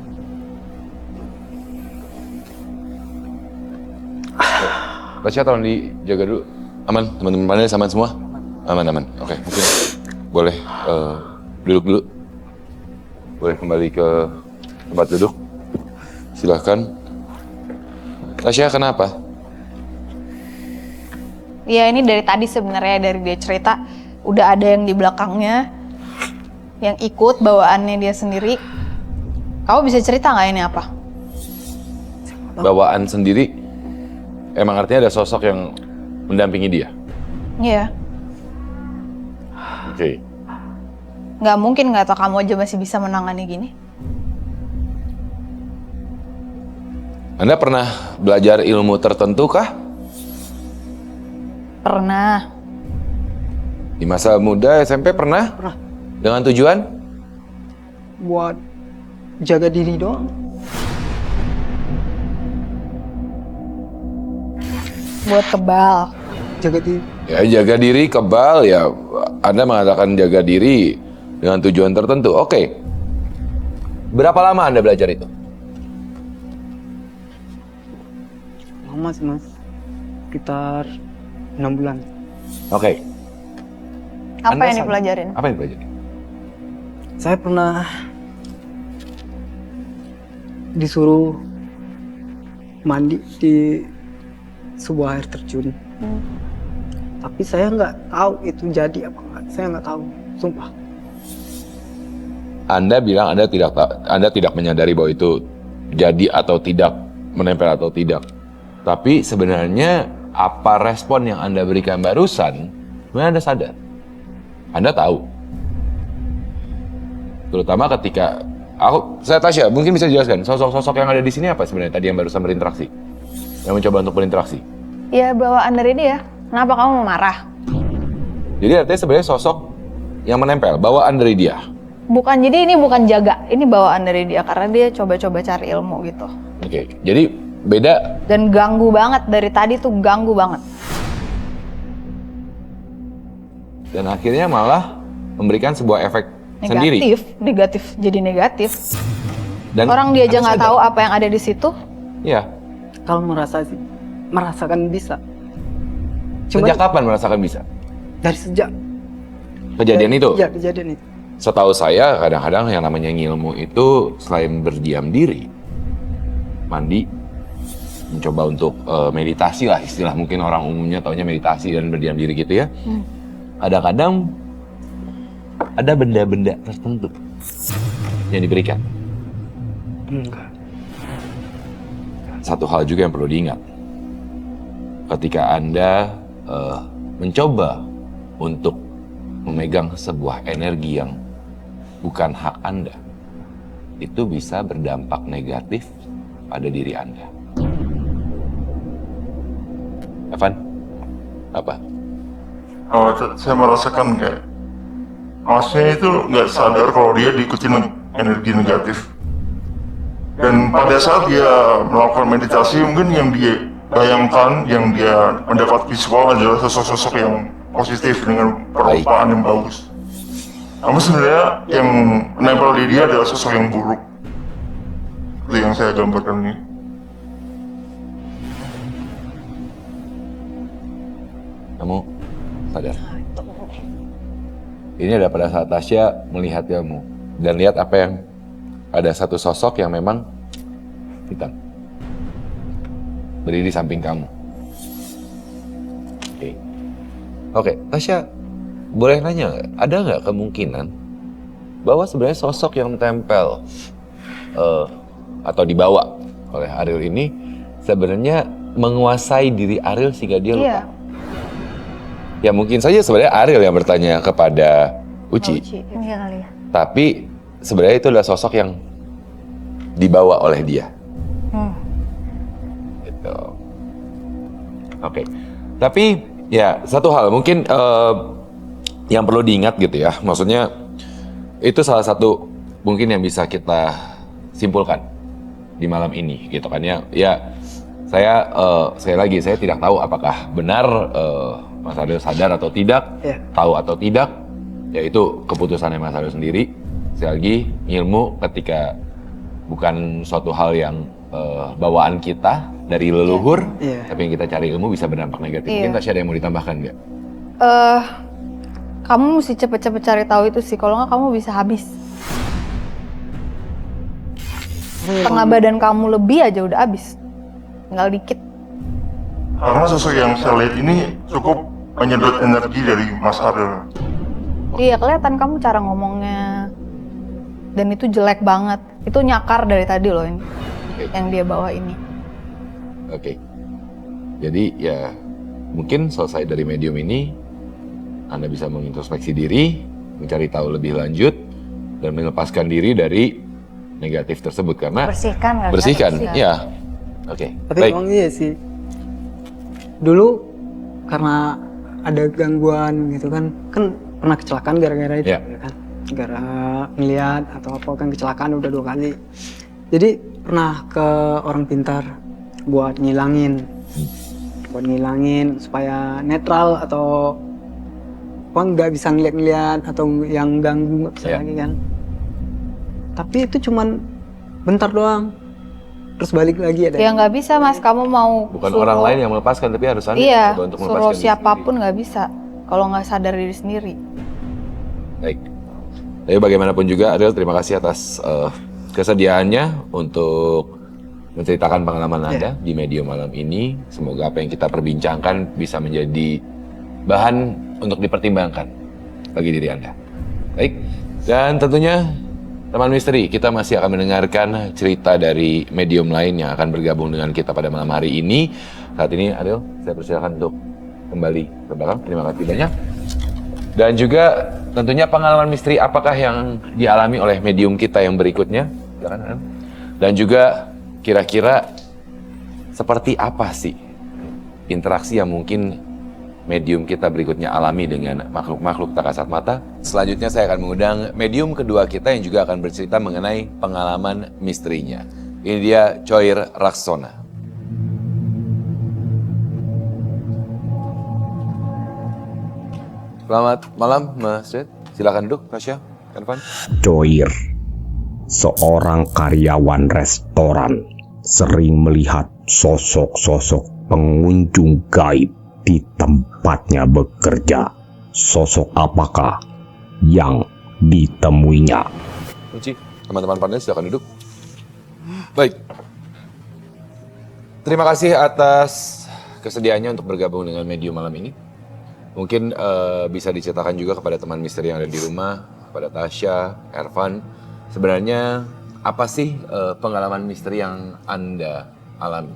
Tasya tolong dijaga dulu. Aman, teman-teman panelis aman semua? Aman. Oke, mungkin boleh duduk dulu. Boleh kembali ke tempat duduk. Silahkan. Tasya, kenapa?
Iya, ini dari tadi sebenarnya, dari dia cerita udah ada yang di belakangnya yang ikut bawaannya dia sendiri. Kamu bisa cerita nggak ini apa?
Bawaan sendiri, emang artinya ada sosok yang mendampingi dia?
Iya.
Oke.
Nggak mungkin nggak tau kamu aja masih bisa menangani gini.
Anda pernah belajar ilmu tertentu kah?
Pernah.
Di masa muda SMP pernah?
Pernah.
Dengan tujuan?
Buat jaga diri doang.
Buat kebal.
Jaga diri.
Ya, jaga diri, kebal, ya Anda mengatakan jaga diri dengan tujuan tertentu. Oke. Berapa lama Anda belajar itu?
Lama sih, Mas. Sekitar 6 bulan.
Oke.
Apa
Anda
yang
sadar-
dipelajarin?
Apa yang dipelajarin?
Saya pernah disuruh mandi di sebuah air terjun. Tapi saya nggak tahu itu jadi apa enggak. Saya nggak tahu, sumpah.
Anda bilang Anda tidak menyadari bahwa itu jadi atau tidak, menempel atau tidak. Tapi sebenarnya apa respon yang Anda berikan barusan, sebenarnya Anda sadar. Anda tahu. Terutama ketika saya Tasya, mungkin bisa jelaskan sosok-sosok yang ada di sini apa sebenarnya tadi yang barusan berinteraksi, yang mencoba untuk berinteraksi.
Ya, bawaan dari dia. Kenapa kamu mau marah?
Jadi artinya sebenarnya sosok yang menempel, bawaan dari dia.
Bukan, jadi ini bukan jaga, ini bawaan dari dia karena dia coba-coba cari ilmu gitu.
Oke, jadi beda.
Dan ganggu banget, dari tadi tuh ganggu banget.
Dan akhirnya malah memberikan sebuah efek sendiri.
Negatif, jadi negatif.
Dan
Orang dia aja
Anda
nggak
sadar.
tahu apa yang ada di situ.
Iya.
Kalau merasakan bisa.
Sejak kapan merasakan bisa?
Dari sejak
Kejadian itu?
Iya, kejadian itu.
Setahu saya kadang-kadang yang namanya ngilmu itu selain berdiam diri, mandi, mencoba untuk meditasi lah, istilah mungkin orang umumnya taunya meditasi dan berdiam diri gitu ya. Kadang-kadang ada benda-benda tertentu yang diberikan. Satu hal juga yang perlu diingat, ketika Anda mencoba untuk memegang sebuah energi yang bukan hak Anda, itu bisa berdampak negatif pada diri Anda. Evan, apa?
Oh, saya merasakan kayak Masnya itu nggak sadar kalau dia diikutin energi negatif. Dan pada saat dia melakukan meditasi, mungkin yang dia bayangkan, yang dia mendapat visual adalah sosok-sosok yang positif dengan perupaan yang bagus. Namun sebenarnya yang menempel di dia adalah sosok yang buruk. Itu yang saya gambarkan ini.
Kamu sadar? Ini ada pada saat Tasya melihat kamu dan lihat apa yang ada satu sosok yang memang hitam berdiri di samping kamu. Oke, Tasya boleh nanya nggak? Ada nggak kemungkinan bahwa sebenarnya sosok yang tempel atau dibawa oleh Ariel ini sebenarnya menguasai diri Ariel sehingga dia lupa.
Iya.
Ya mungkin saja sebenarnya Ariel yang bertanya kepada Uci,
Iya kali ya.
tapi sebenarnya itu adalah sosok yang dibawa oleh dia. Gitu. Oke. Tapi ya satu hal mungkin yang perlu diingat gitu ya, maksudnya itu salah satu mungkin yang bisa kita simpulkan di malam ini gitu kan ya. Ya saya sekali lagi saya tidak tahu apakah benar Mas Ariel sadar atau tidak, tahu atau tidak, ya itu keputusannya Mas Ariel sendiri. Sekali lagi ilmu ketika bukan suatu hal yang bawaan kita dari leluhur, tapi yang kita cari ilmu bisa berdampak negatif. Mungkin Tasya ada yang mau ditambahkan nggak?
Kamu mesti cepet-cepet cari tahu itu sih, kalau nggak kamu bisa habis. Setengah badan kamu lebih aja udah habis, tinggal dikit.
Karena sosok yang saya lihat ini cukup menyedot energi dari Mas Ariel.
Iya, kelihatan kamu cara ngomongnya. Dan itu jelek banget. Itu nyakar dari tadi loh ini. Yang dia bawa ini.
Oke. Jadi ya mungkin selesai dari medium ini Anda bisa mengintrospeksi diri, mencari tahu lebih lanjut dan melepaskan diri dari negatif tersebut karena bersihkan. Ya. Oke.
Tapi
Baik.
emang iya sih. Dulu karena ada gangguan gitu kan pernah kecelakaan gara-gara itu kan. Gara ngeliat atau apa kan kecelakaan udah 2 kali. Jadi pernah ke orang pintar buat ngilangin supaya netral atau apa nggak bisa ngeliat atau yang ganggu nggak bisa lagi kan. Tapi itu cuman bentar doang. Terus balik lagi ada.
Ya nggak bisa Mas, kamu mau
Bukan orang lain yang melepaskan, tapi harus Anda
iya,
coba untuk
suruh
melepaskan diri
siapapun nggak bisa kalau nggak sadar diri sendiri.
Baik. Tapi bagaimanapun juga Ariel, terima kasih atas kesediaannya untuk menceritakan pengalaman Anda di Medium malam ini. Semoga apa yang kita perbincangkan bisa menjadi bahan untuk dipertimbangkan bagi diri Anda. Baik. Dan tentunya teman misteri, kita masih akan mendengarkan cerita dari medium lain yang akan bergabung dengan kita pada malam hari ini. Saat ini Ariel, saya persilakan untuk kembali ke belakang. Terima kasih banyak. Dan juga tentunya pengalaman misteri apakah yang dialami oleh medium kita yang berikutnya. Silakan Ariel. Dan juga kira-kira seperti apa sih interaksi yang mungkin medium kita berikutnya alami dengan makhluk-makhluk tak kasat mata. Selanjutnya saya akan mengundang medium kedua kita yang juga akan bercerita mengenai pengalaman misterinya. Ini dia Choir Raksona. Selamat malam Mas Red. Silakan duduk, Tasya, Ervan.
Choir, seorang karyawan restoran, sering melihat sosok-sosok pengunjung gaib di tempatnya bekerja. Sosok apakah yang ditemuinya?
Uci, teman-teman panel silakan duduk. Baik. Terima kasih atas kesediaannya untuk bergabung dengan medium malam ini. Mungkin bisa diceritakan juga kepada teman misteri yang ada di rumah, kepada Tasya, Ervan. Sebenarnya apa sih pengalaman misteri yang Anda alami?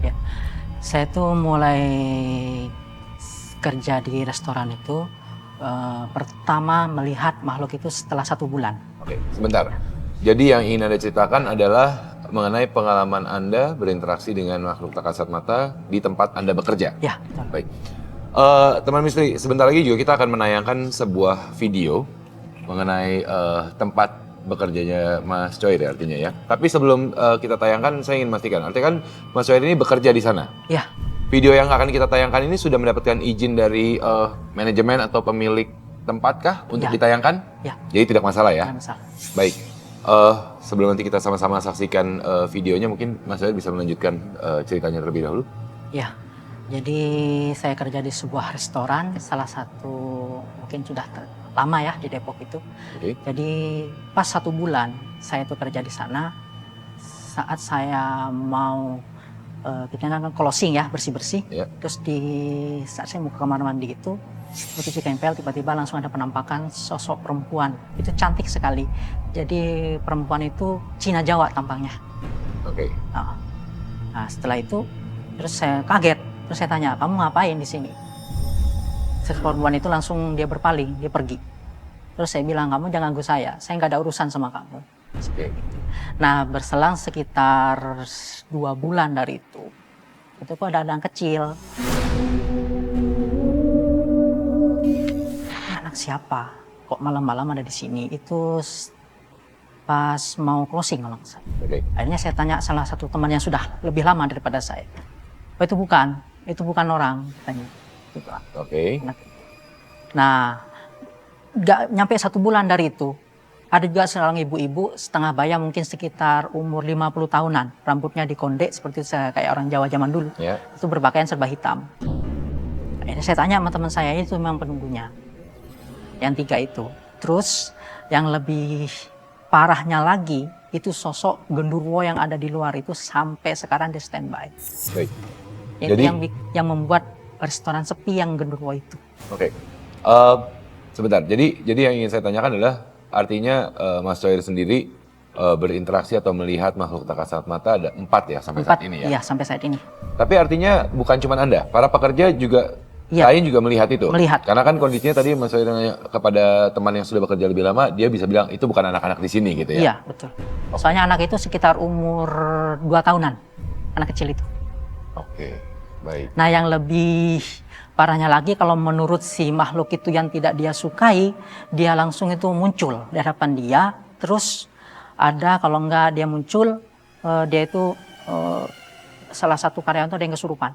Ya. Saya tuh mulai kerja di restoran itu pertama melihat makhluk itu setelah 1 bulan.
Oke, sebentar. Jadi yang ingin Anda ceritakan adalah mengenai pengalaman Anda berinteraksi dengan makhluk tak kasat mata di tempat Anda bekerja?
Ya, betul.
Baik. Teman misteri, sebentar lagi juga kita akan menayangkan sebuah video mengenai tempat bekerjanya Mas Choir ya artinya ya. Tapi sebelum kita tayangkan, saya ingin memastikan, artinya kan Mas Choir ini bekerja di sana?
Ya.
Video yang akan kita tayangkan ini sudah mendapatkan izin dari manajemen atau pemilik tempatkah untuk ditayangkan?
Ya.
Jadi tidak masalah ya?
Tidak masalah.
Baik. Sebelum nanti kita sama-sama saksikan videonya, mungkin Mas Choir bisa melanjutkan ceritanya terlebih dahulu?
Ya. Jadi saya kerja di sebuah restoran, salah satu mungkin sudah lama ya di Depok itu.
Okay.
Jadi pas 1 bulan saya tuh kerja di sana. Saat saya mau kita kan closing ya, bersih-bersih.
Yeah.
Terus saat saya mau ke kamar mandi itu seperti kempel, tiba-tiba langsung ada penampakan sosok perempuan. Itu cantik sekali. Jadi perempuan itu Cina Jawa tampangnya.
Oke.
Nah, setelah itu terus saya kaget. Terus saya tanya, kamu ngapain di sini? Terus perempuan itu langsung dia berpaling, dia pergi. Terus saya bilang, kamu jangan ganggu saya nggak ada urusan sama kamu.
Oke.
Nah, berselang sekitar 2 bulan dari itu kok ada anak kecil. Ini anak siapa? Kok malam-malam ada di sini? Itu pas mau closing kalau nggak salah.
Oke.
Akhirnya saya tanya salah satu teman yang sudah lebih lama daripada saya. Oh, itu bukan orang, katanya.
Oke.
Nah, nggak nyampe 1 bulan dari itu, ada juga seorang ibu-ibu setengah baya mungkin sekitar umur 50 tahunan. Rambutnya dikondek seperti kayak orang Jawa zaman dulu.
Ya.
Itu berpakaian serba hitam. Akhirnya saya tanya sama teman saya, itu memang penunggunya. Yang 3 itu. Terus yang lebih parahnya lagi, itu sosok genderuwo yang ada di luar itu sampai sekarang di standby.
Baik.
Itu
Jadi
yang membuat restoran sepi yang genderuwo itu.
Oke. Sebentar. Jadi yang ingin saya tanyakan adalah artinya Mas Coir sendiri berinteraksi atau melihat makhluk tak kasat mata ada 4 ya sampai saat ini ya?
Iya, sampai saat ini.
Tapi artinya bukan cuma Anda, para pekerja juga lain juga melihat itu?
Melihat.
Karena kan kondisinya tadi Mas Coir nanya kepada teman yang sudah bekerja lebih lama, dia bisa bilang itu bukan anak-anak di sini gitu ya?
Iya, betul. Soalnya anak itu sekitar umur 2 tahunan, anak kecil itu.
Oke, baik.
Nah, yang lebih parahnya lagi kalau menurut si makhluk itu yang tidak dia sukai, dia langsung itu muncul di hadapan dia. Terus ada kalau enggak dia muncul, dia itu salah satu karyawan itu ada yang kesurupan.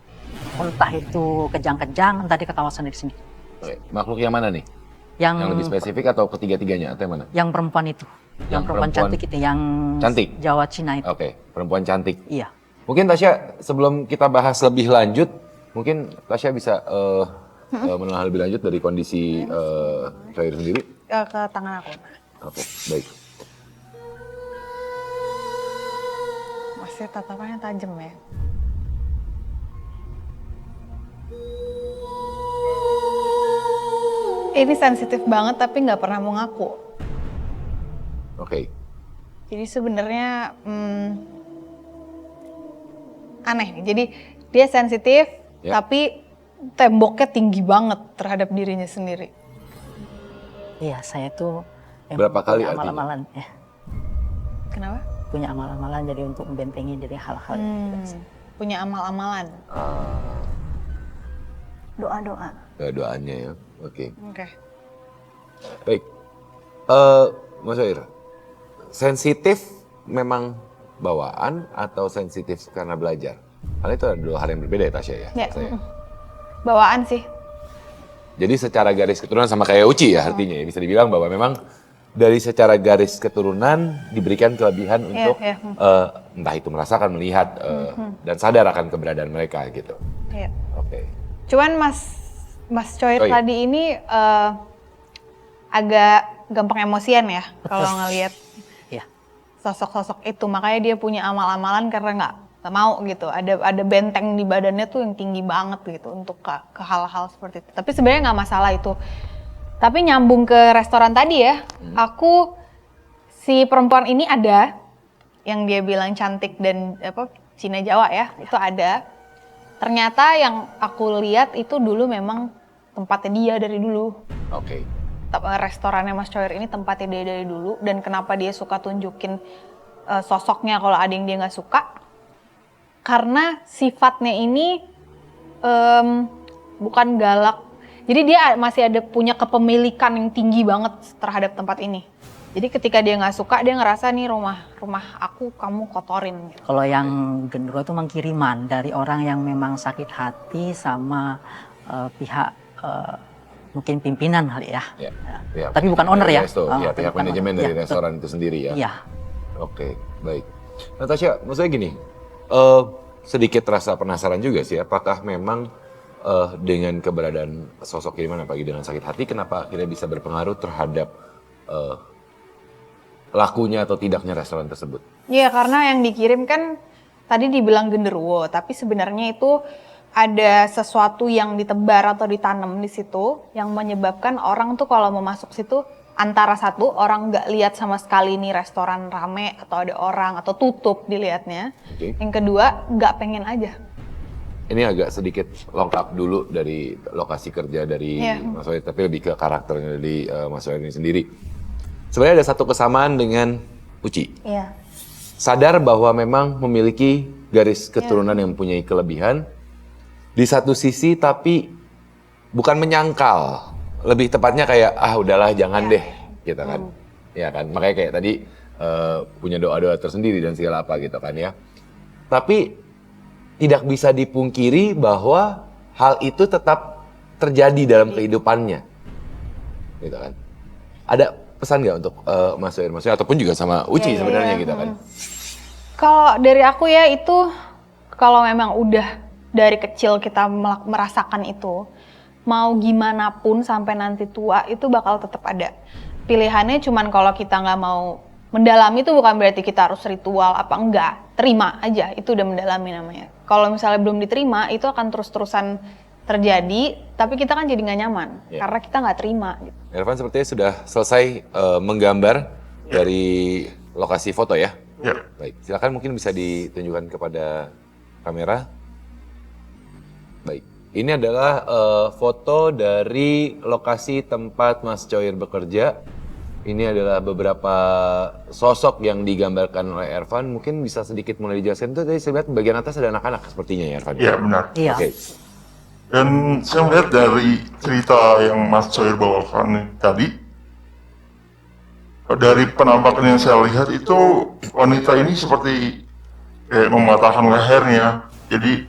Entah itu kejang-kejang, entah dia ketawa sendiri sini.
Oke. Makhluk yang mana nih?
Yang
lebih spesifik atau ketiga-tiganya atau yang mana?
Yang perempuan itu, yang perempuan cantik itu, yang
cantik?
Jawa Cina itu.
Oke, perempuan cantik.
Iya.
Mungkin Tasya sebelum kita bahas lebih lanjut, mungkin Tasya bisa mengenal lebih lanjut dari kondisi Coir sendiri.
Ke tangan aku.
Oke, baik.
Masih tatapannya tajam ya. Ini sensitif banget tapi nggak pernah mau ngaku.
Oke.
Jadi sebenarnya aneh nih. Jadi dia sensitif tapi temboknya tinggi banget terhadap dirinya sendiri.
Iya, saya tuh
berapa kali
punya amal-amalan ya.
Kenapa?
Punya amal-amalan jadi untuk membentengi dari hal-hal itu.
Punya amal-amalan.
Doa-doa.
Doanya ya, oke.
Oke.
Baik, Mas Coir, sensitif memang bawaan atau sensitif karena belajar? Karena itu ada 2 hal yang berbeda ya Tasya ya?
Ya, bawaan sih.
Jadi secara garis keturunan sama kayak Uci ya artinya ya, bisa dibilang bahwa memang dari secara garis keturunan diberikan kelebihan untuk entah itu merasakan, melihat, dan sadar akan keberadaan mereka gitu.
Iya.
Oke.
Cuman Mas Coir tadi ini agak gampang emosian ya kalau ngelihat sosok-sosok itu. Makanya dia punya amal-amalan karena nggak mau gitu. Ada benteng di badannya tuh yang tinggi banget gitu untuk ke hal-hal seperti itu. Tapi sebenarnya nggak masalah itu. Tapi nyambung ke restoran tadi ya, si perempuan ini ada yang dia bilang cantik dan Cina Jawa ya, itu ada. Ternyata yang aku lihat itu dulu memang tempatnya dia dari dulu.
Oke.
Restorannya Mas Coir ini tempatnya dia dari dulu, dan kenapa dia suka tunjukin sosoknya kalau ada yang dia nggak suka? Karena sifatnya ini bukan galak. Jadi dia masih ada punya kepemilikan yang tinggi banget terhadap tempat ini. Jadi ketika dia nggak suka, dia ngerasa nih rumah aku kamu kotorin. Gitu.
Kalau yang genderuwo itu memang kiriman dari orang yang memang sakit hati sama pihak mungkin pimpinan kali ya.
Ya,
tapi bukan owner ya.
Pihak manajemen dari restoran itu sendiri ya.
Iya.
Oke, baik. Natasha, maksudnya gini, sedikit rasa penasaran juga sih, apakah memang dengan keberadaan sosok kiriman apalagi dengan sakit hati, kenapa akhirnya bisa berpengaruh terhadap lakunya atau tidaknya restoran tersebut?
Iya, karena yang dikirim kan tadi dibilang genderuwo, tapi sebenarnya itu ada sesuatu yang ditebar atau ditanam di situ yang menyebabkan orang tuh kalau mau masuk situ antara satu orang nggak lihat sama sekali nih restoran rame atau ada orang atau tutup dilihatnya. Yang kedua nggak pengen aja.
Ini agak sedikit lengkap dulu dari lokasi kerja dari Mas Wahid, tapi lebih ke karakternya dari Mas Wahid ini sendiri. Sebenarnya ada satu kesamaan dengan Uci.
Iya.
Sadar bahwa memang memiliki garis keturunan yang mempunyai kelebihan. Di satu sisi tapi bukan menyangkal, lebih tepatnya kayak udahlah jangan deh, gitu kan. Ya kan, makanya kayak tadi punya doa-doa tersendiri dan segala apa gitu kan ya. Tapi tidak bisa dipungkiri bahwa hal itu tetap terjadi dalam kehidupannya. Gitu kan. Ada pesan nggak untuk Mas Wahid, ataupun juga sama Uci sebenarnya gitu kan.
Kalau dari aku ya itu, kalau memang udah dari kecil kita merasakan itu, mau gimana pun sampai nanti tua itu bakal tetap ada. Pilihannya cuman kalau kita nggak mau mendalami itu bukan berarti kita harus ritual apa enggak. Terima aja, itu udah mendalami namanya. Kalau misalnya belum diterima, itu akan terus-terusan terjadi, tapi kita kan jadi nggak nyaman karena kita nggak terima. Gitu.
Irfan sepertinya sudah selesai menggambar dari lokasi foto ya.
Ya.
Baik, silakan mungkin bisa ditunjukkan kepada kamera. Baik, ini adalah foto dari lokasi tempat Mas Coir bekerja. Ini adalah beberapa sosok yang digambarkan oleh Irfan. Mungkin bisa sedikit mulai dijelaskan. Itu tadi saya lihat bagian atas ada anak-anak sepertinya ya Irfan?
Iya, benar.
Iya.
Oke.
Dan saya melihat dari cerita yang Mas Coir bawakan tadi, dari penampakan yang saya lihat itu wanita ini seperti kayak mematahkan lehernya. Jadi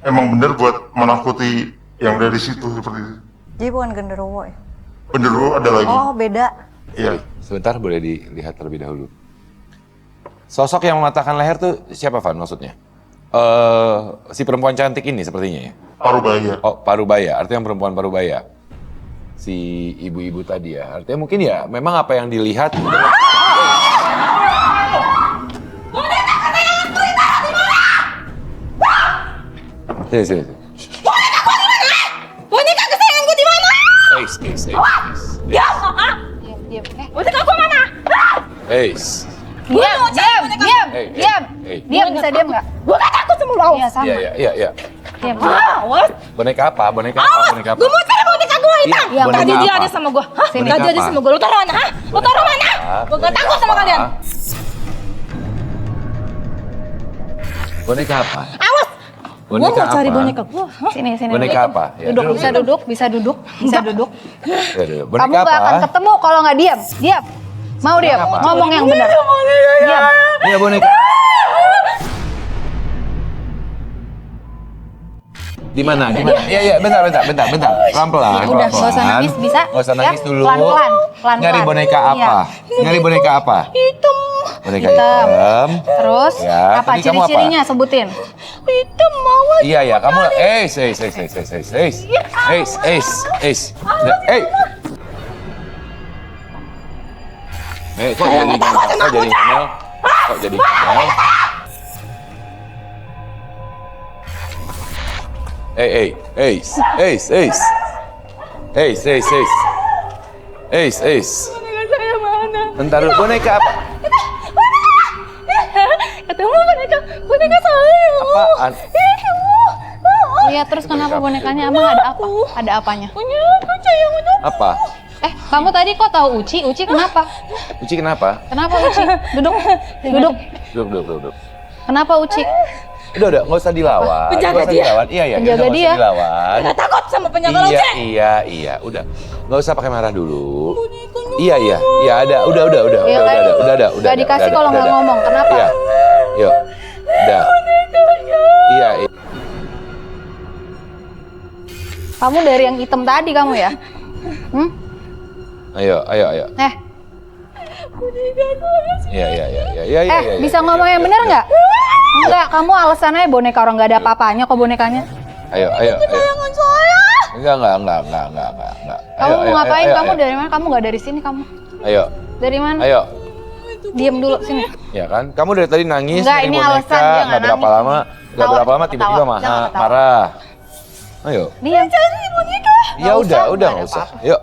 emang benar buat menakuti yang dari situ seperti itu.
Jadi bukan genderuwo ya?
Genderuwo ada lagi.
Oh, beda.
Iya.
Sebentar boleh dilihat terlebih dahulu. Sosok yang mematahkan leher tuh siapa Van maksudnya? Si perempuan cantik ini sepertinya ya?
Parubaya.
Oh, Parubaya, artinya perempuan Parubaya. Si ibu-ibu tadi ya, artinya mungkin ya memang apa yang dilihat. Sini.
Boneka kesayanganku di mana?
Diam.
Boneka aku mana?
Diam, bisa diam nggak?
Boneka aku semua.
Iya, sama.
Iya.
Diam.
Awas.
Boneka apa?
Gue mau cari boneka gue hitam.
Iya,
Tadi
boneka
dia
apa?
ada sama gue. Hah?
Boneka
Tadi ada
apa?
sama gue. Lu taruh mana? Hah? Lu taruh mana? Gue gak takut sama kalian.
Boneka apa?
Awas. Gue mau cari boneka gue.
Sini.
Boneka apa? Ya,
Duduk, bisa duduk.
Ya, duduk. Boneka
Kamu nggak akan
apa?
ketemu kalau nggak diam. Diam. Mau diam.
apa?
Ngomong yang benar. Diam.
Iya boneka. Di mana? Iya, bentar. Pelan-pelan.
Udah, nggak usah nangis, bisa?
Nggak usah nangis
Ya,
dulu.
pelan-pelan.
Nyari boneka apa? Nyari boneka apa?
Hitam.
Boneka
Hitam.
hitam.
Terus
Ya,
apa
tadi kamu apa?
ciri-cirinya sebutin.
Hitam mawar.
Iya, kamu kok jadi ngomel?
Boneka saya mana?
Bentar dulu, boneka apa?
Ketemu boneka saya.
Apaan?
Iya, terus kenapa bonekanya? Emang ada apa? Ada apanya?
Punya aku sayang itu.
Apa?
Kamu tadi kok tahu Uci? Uci kenapa?
Uci kenapa?
Kenapa Uci? Duduk.
Duduk.
Kenapa Uci?
Udah, nggak usah dilawan.
Penjaga
Nggak usah
dia.
dilawan. Iya,
Penjaga
nggak
dia.
usah dilawan.
Gak takut sama penjaga laut.
Iya, udah. Nggak usah pakai marah dulu. Iya, ada. Udah.
Gak dikasih kalau nggak ngomong. Kenapa?
Iya. Yuk. Udah. Iya.
Kamu dari yang hitam tadi kamu ya?
Ayo. Iya.
Bisa ngomong yang benar nggak? Enggak, kamu alasannya boneka orang nggak ada apa-apanya kok bonekanya.
Ayo.
Sayangan saya.
Enggak.
Kamu mau ngapain? Kamu dari mana? Kamu nggak dari sini kamu.
Ayo.
Dari mana?
Ayo.
Itu
Diem dulu sini.
Ya kan? Kamu dari tadi nangis,
Enggak,
nyari
ini
boneka,
alasan dia
nggak berapa
nangis.
lama, nggak
Ketawa,
berapa lama tiba-tiba
ketawa, jangan ketawa.
marah. Ayo.
Diem. Cari boneka.
Ya udah nggak usah. Yuk.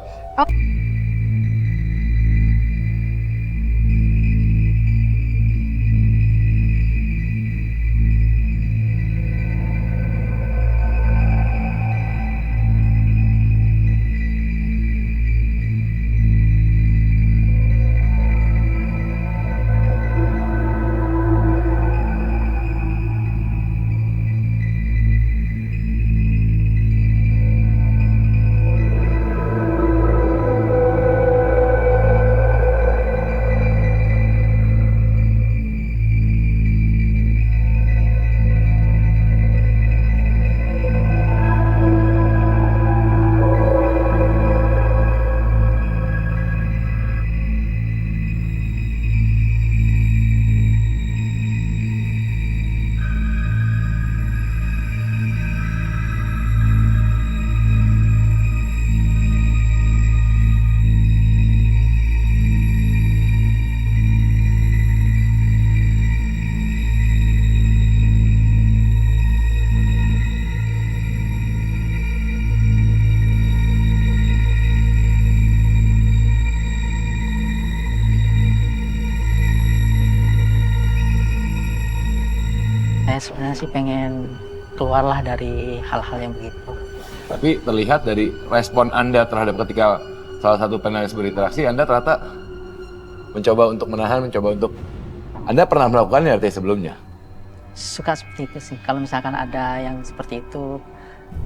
Saya sebenarnya sih pengen keluarlah dari hal-hal yang begitu.
Tapi terlihat dari respon Anda terhadap ketika salah satu panelis berinteraksi, Anda ternyata mencoba untuk menahan, mencoba untuk... Anda pernah melakukannya artinya sebelumnya?
Suka seperti itu sih. Kalau misalkan ada yang seperti itu,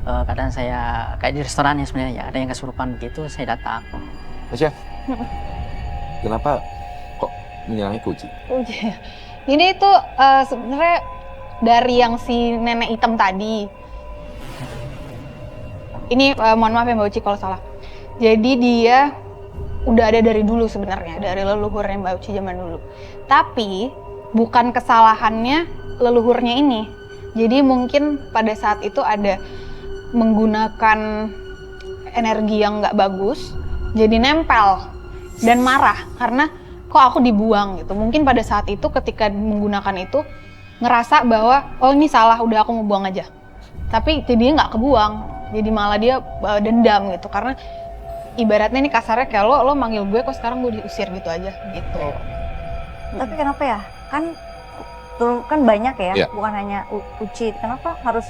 kadang saya kayak di restoran ya sebenarnya ya, ada yang kesurupan begitu, saya datang.
Tasya, kenapa kok menyenangi kucing?
Ini itu sebenarnya dari yang si nenek hitam tadi. Ini mohon maaf ya Mbak Uci kalau salah. Jadi dia udah ada dari dulu sebenarnya, dari leluhurnya Mbak Uci zaman dulu. Tapi bukan kesalahannya leluhurnya ini. Jadi mungkin pada saat itu ada menggunakan energi yang nggak bagus, jadi nempel dan marah karena kok aku dibuang gitu. Mungkin pada saat itu ketika menggunakan itu ngerasa bahwa oh ini salah, udah aku mau buang aja. Tapi jadinya nggak kebuang, jadi malah dia dendam gitu karena ibaratnya ini kasarnya kayak lo manggil gue kok sekarang gue diusir gitu aja gitu.
Tapi kenapa ya? Kan banyak ya,
Iya.
bukan hanya Uci. Kenapa harus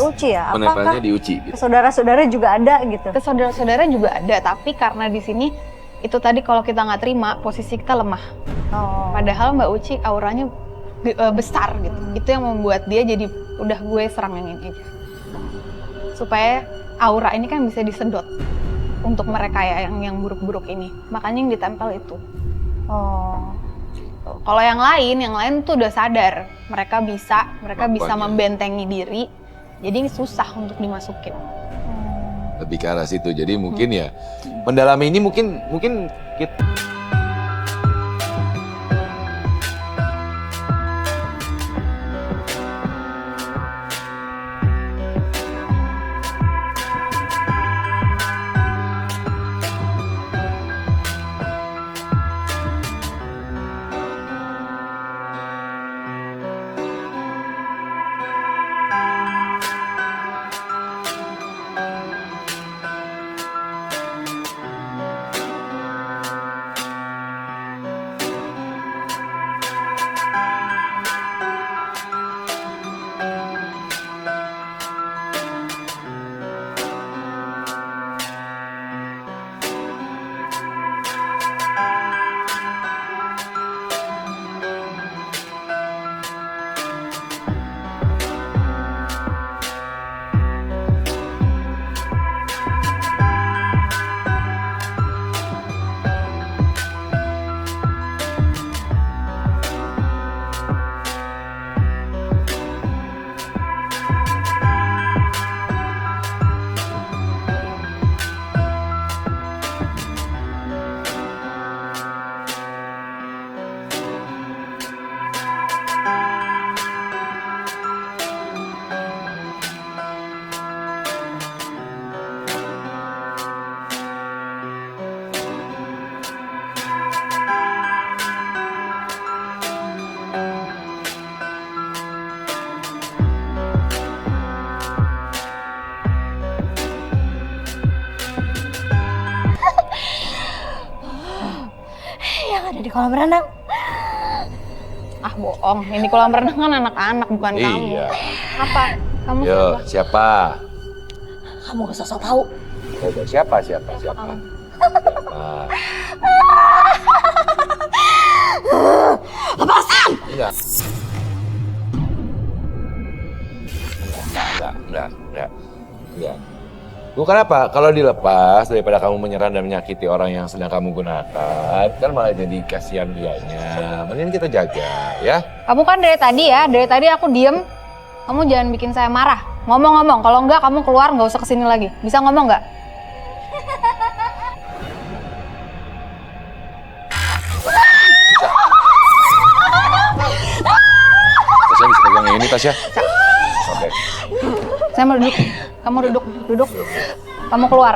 Uci ya? Apakah
Menempelnya di Uci gitu.
saudara-saudara juga ada gitu?
Ke saudara-saudara juga ada, tapi karena di sini itu tadi kalau kita nggak terima posisi kita lemah.
Oh.
Padahal Mbak Uci auranya besar gitu. Itu yang membuat dia jadi udah gue serang yang ini aja. Supaya aura ini kan bisa disedot untuk mereka ya yang buruk-buruk ini. Makanya yang ditempel itu.
Oh.
Kalau yang lain tuh udah sadar. Mereka bisa membentengi diri. Jadi susah untuk dimasukin.
Lebih ke arah situ. Jadi mungkin ya mendalami ini mungkin kita
kolam renang.
Ah bohong, ini kolam renang kan anak-anak bukan kamu.
Iya.
Apa? Kamu
Yo, siapa?
Kamu gak usah tahu.
Siapa? Siapa?
Lepasan!
Enggak. Bukan apa, kalau dilepas daripada kamu menyerang dan menyakiti orang yang sedang kamu gunakan, kan malah jadi kasihan dianya. Mending kita jaga, ya.
Kamu kan dari tadi aku diem. Kamu jangan bikin saya marah. Ngomong-ngomong, kalau enggak kamu keluar, nggak usah kesini lagi. Bisa ngomong nggak?
Tasya bisa pegang yang ini, Tasya. Oke.
Saya mau duduk. Kamu duduk. Kamu keluar.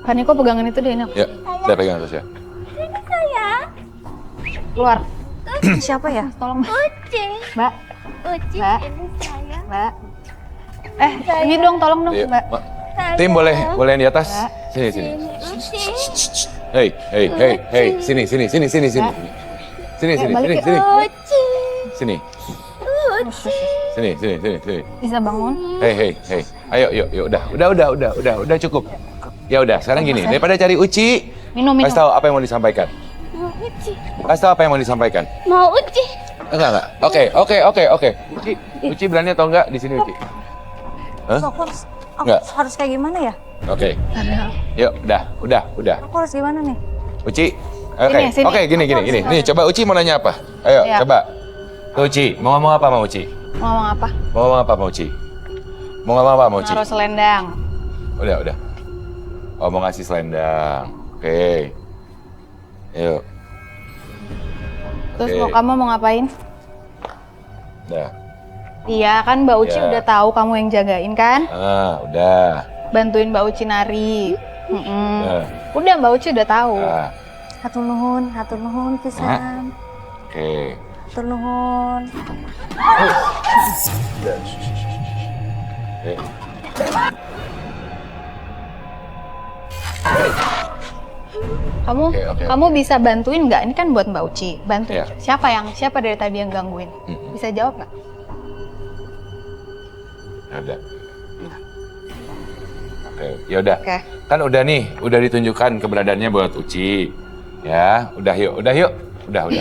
Kaniko pegangin itu deh, ini.
Ya, saya pegang Tasya.
Keluar.
Siapa ya?
Tolong,
Uci.
Mbak.
Uci,
Mbak.
ini saya.
Mbak. Ini dong, tolong dong,
Iya,
Mbak.
Tim boleh yang di atas. Sini.
Uci.
Hei, sini. Sini.
Uci.
Sini.
Uci.
Sini.
Bisa bangun.
Hei. Ayo, yuk. Udah cukup. Ya udah, sekarang gini, daripada cari Uci,
Minum.
kasih tahu apa yang mau disampaikan.
Mau Uci.
Kasih tahu apa yang mau disampaikan.
Mau Uci.
Enggak. Oke. Uci berani atau enggak di sini Uci? Hah?
Aku
Enggak.
harus kayak gimana ya?
Oke. Yuk, udah.
Aku harus gimana nih?
Uci. Oke.
Sini.
Oke, gini. Nih, coba Uci mau nanya apa? Ayo,
Iya.
coba. Tuh, Uci, mau ngomong apa sama Uci?
Mau ngomong apa?
Mau ngomong apa sama Uci? Mau ngomong apa sama Uci?
Naruh selendang.
Udah. Oh, mau ngasih selendang. Oke. Yuk.
Terus
Oke.
kamu mau ngapain?
Udah.
Iya kan Mbak Uci
Iya.
udah tahu kamu yang jagain kan?
Udah.
Bantuin Mbak Uci nari.
Udah.
Udah Mbak Uci udah tahu.
Nah,
Hatur nuhun pisan.
oke.
Hatur nuhun.
Oke. Oke.
Kamu bisa bantuin nggak? Ini kan buat Mbak Uci. Bantuin.
Iya.
Siapa dari tadi yang gangguin? Bisa jawab nggak?
Udah. Oke, yaudah.
Oke.
Kan udah nih, udah ditunjukkan keberadaannya buat Uci. Ya, udah yuk. Udah.
Uci.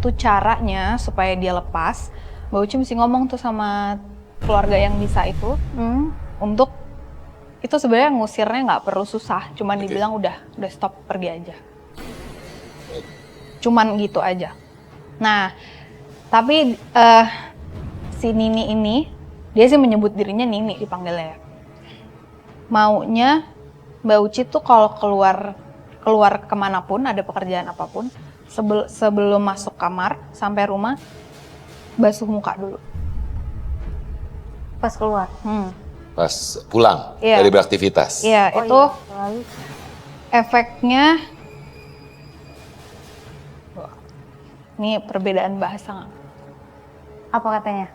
itu caranya supaya dia lepas, Mbak Uci mesti ngomong tuh sama keluarga yang bisa itu untuk itu sebenarnya ngusirnya nggak perlu susah, cuman dibilang udah stop, pergi aja. Cuman gitu aja. Nah, tapi si Nini ini, dia sih menyebut dirinya Nini dipanggilnya ya. Maunya Mbak Uci tuh kalau keluar kemanapun, ada pekerjaan apapun, sebelum masuk kamar sampai rumah, basuh muka dulu.
Pas keluar.
Pas pulang
Iya.
dari beraktivitas.
Iya, itu efeknya. Ini perbedaan bahasa nggak?
Apa katanya?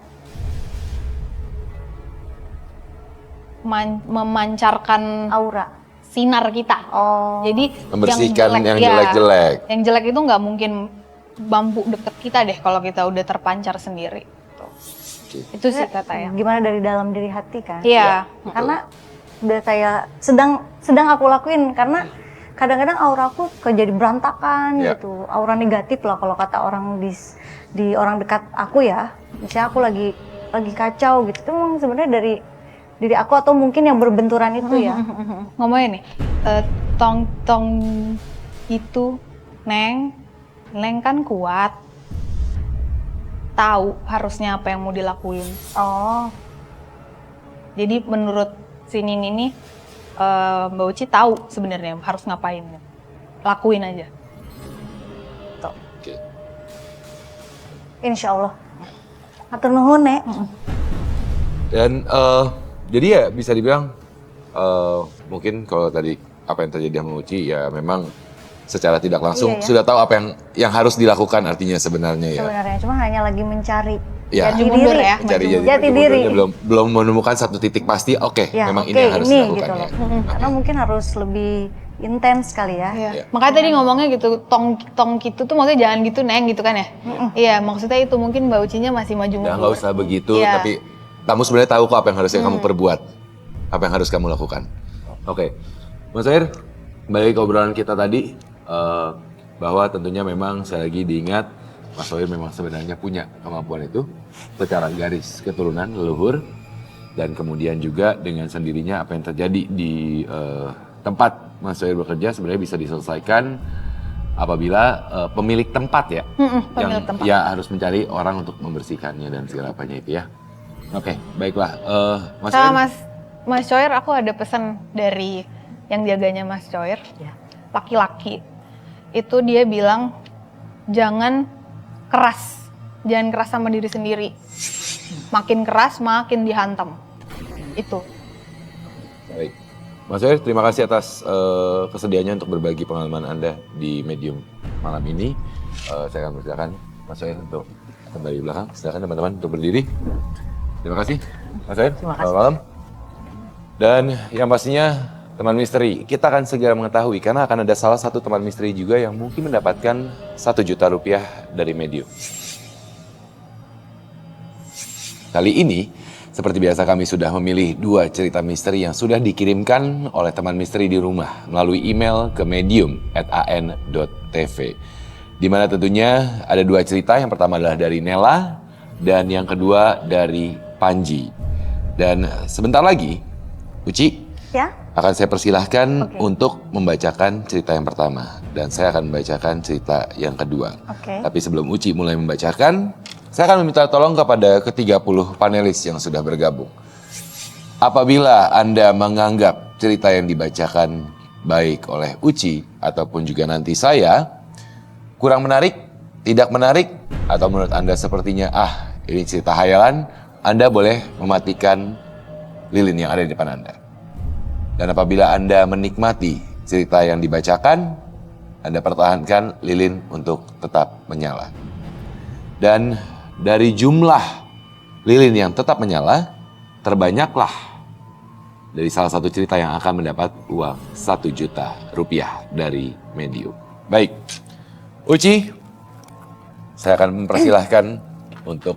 Memancarkan
Aura.
sinar kita.
Oh.
Jadi
Membersihkan yang
ya,
jelek-jelek.
Yang jelek itu nggak mungkin bambu deket kita deh kalau kita udah terpancar sendiri. Itu sih katanya.
Gimana dari dalam diri hati kan?
Iya.
Karena udah saya sedang aku lakuin karena kadang-kadang aura aku jadi berantakan gitu. Aura negatif lah kalau kata orang di orang dekat aku ya. Misalnya aku lagi kacau gitu. Itu memang sebenarnya dari diri aku atau mungkin yang berbenturan itu ya.
Ngomongin nih, tong itu Neng kan kuat. Tahu harusnya apa yang mau dilakuin.
Oh.
Jadi menurut si Nini ini Mbak Uci tahu sebenarnya harus ngapain. Lakuin aja. Tuh.
Oke.
Insya Allah. Atur nuhun, Nek.
Dan jadi ya bisa dibilang mungkin kalau tadi apa yang terjadi sama Uci ya memang secara tidak langsung sudah tahu apa yang harus dilakukan artinya sebenarnya ya.
Sebenarnya cuma hanya lagi mencari
jati diri ya.
Jati diri.
Belum menemukan satu titik pasti. Memang ini yang harus dilakukan
gitu
ya.
Karena mungkin harus lebih intens kali ya.
Makanya tadi ngomongnya gitu, tong gitu tuh maksudnya jangan gitu Neng gitu kan ya. Iya, maksudnya itu mungkin Mbak Ucinya masih maju mundur.
Ya nggak usah begitu, tapi kamu sebenarnya tahu kok apa yang harusnya kamu perbuat, apa yang harus kamu lakukan. Oke, Mas Air, kembali ke obrolan kita tadi bahwa tentunya memang sekali lagi diingat Mas Sohir memang sebenarnya punya kemampuan itu secara garis keturunan leluhur dan kemudian juga dengan sendirinya apa yang terjadi di tempat Mas Sohir bekerja sebenarnya bisa diselesaikan apabila pemilik tempat ya yang harus mencari orang untuk membersihkannya dan segala apanya itu ya. Oke, baiklah. Mas Sohir.
Mas Sohir, aku ada pesan dari yang jaganya Mas Sohir, laki-laki. Itu dia bilang jangan keras sama diri sendiri. Makin keras makin dihantam. Itu.
Baik. Mas Sohir, terima kasih atas kesediaannya untuk berbagi pengalaman Anda di Medium malam ini. Saya akan persilakan Mas Sohir untuk kembali belakang. Silakan teman-teman untuk berdiri. Terima kasih Mas Sohir. Selamat malam. Dan yang pastinya teman misteri, kita akan segera mengetahui karena akan ada salah satu teman misteri juga yang mungkin mendapatkan 1 juta rupiah dari Medium. Kali ini, seperti biasa kami sudah memilih 2 cerita misteri yang sudah dikirimkan oleh teman misteri di rumah melalui email ke medium@an.tv. Di mana tentunya ada 2 cerita, yang pertama adalah dari Nela dan yang kedua dari Panji. Dan sebentar lagi, Uci akan saya persilahkan untuk membacakan cerita yang pertama. Dan saya akan membacakan cerita yang kedua. Tapi sebelum Uci mulai membacakan, saya akan meminta tolong kepada ke-30 panelis yang sudah bergabung. Apabila Anda menganggap cerita yang dibacakan baik oleh Uci ataupun juga nanti saya kurang menarik, tidak menarik, atau menurut Anda sepertinya ini cerita hayalan, Anda boleh mematikan lilin yang ada di depan Anda. Dan apabila Anda menikmati cerita yang dibacakan, Anda pertahankan lilin untuk tetap menyala. Dan dari jumlah lilin yang tetap menyala, terbanyaklah dari salah satu cerita yang akan mendapat uang 1 juta rupiah dari Medium. Baik, Uci, saya akan mempersilahkan untuk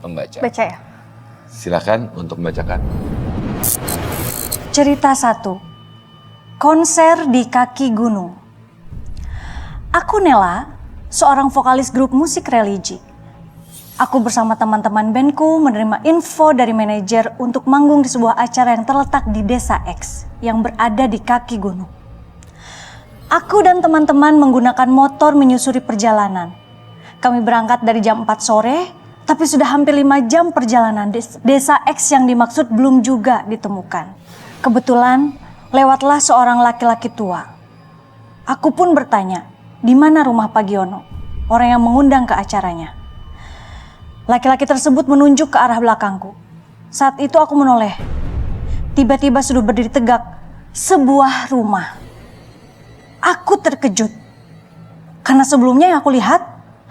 membaca.
Baca ya?
Silakan untuk membacakan.
Cerita 1. Konser di kaki gunung. Aku Nela, seorang vokalis grup musik religi. Aku bersama teman-teman bandku menerima info dari manajer untuk manggung di sebuah acara yang terletak di Desa X yang berada di kaki gunung. Aku dan teman-teman menggunakan motor menyusuri perjalanan. Kami berangkat dari jam 4 sore, tapi sudah hampir 5 jam perjalanan. Desa X yang dimaksud belum juga ditemukan. Kebetulan lewatlah seorang laki-laki tua. Aku pun bertanya, di mana rumah Pak Giono, orang yang mengundang ke acaranya. Laki-laki tersebut menunjuk ke arah belakangku. Saat itu aku menoleh. Tiba-tiba sudah berdiri tegak sebuah rumah. Aku terkejut. Karena sebelumnya yang aku lihat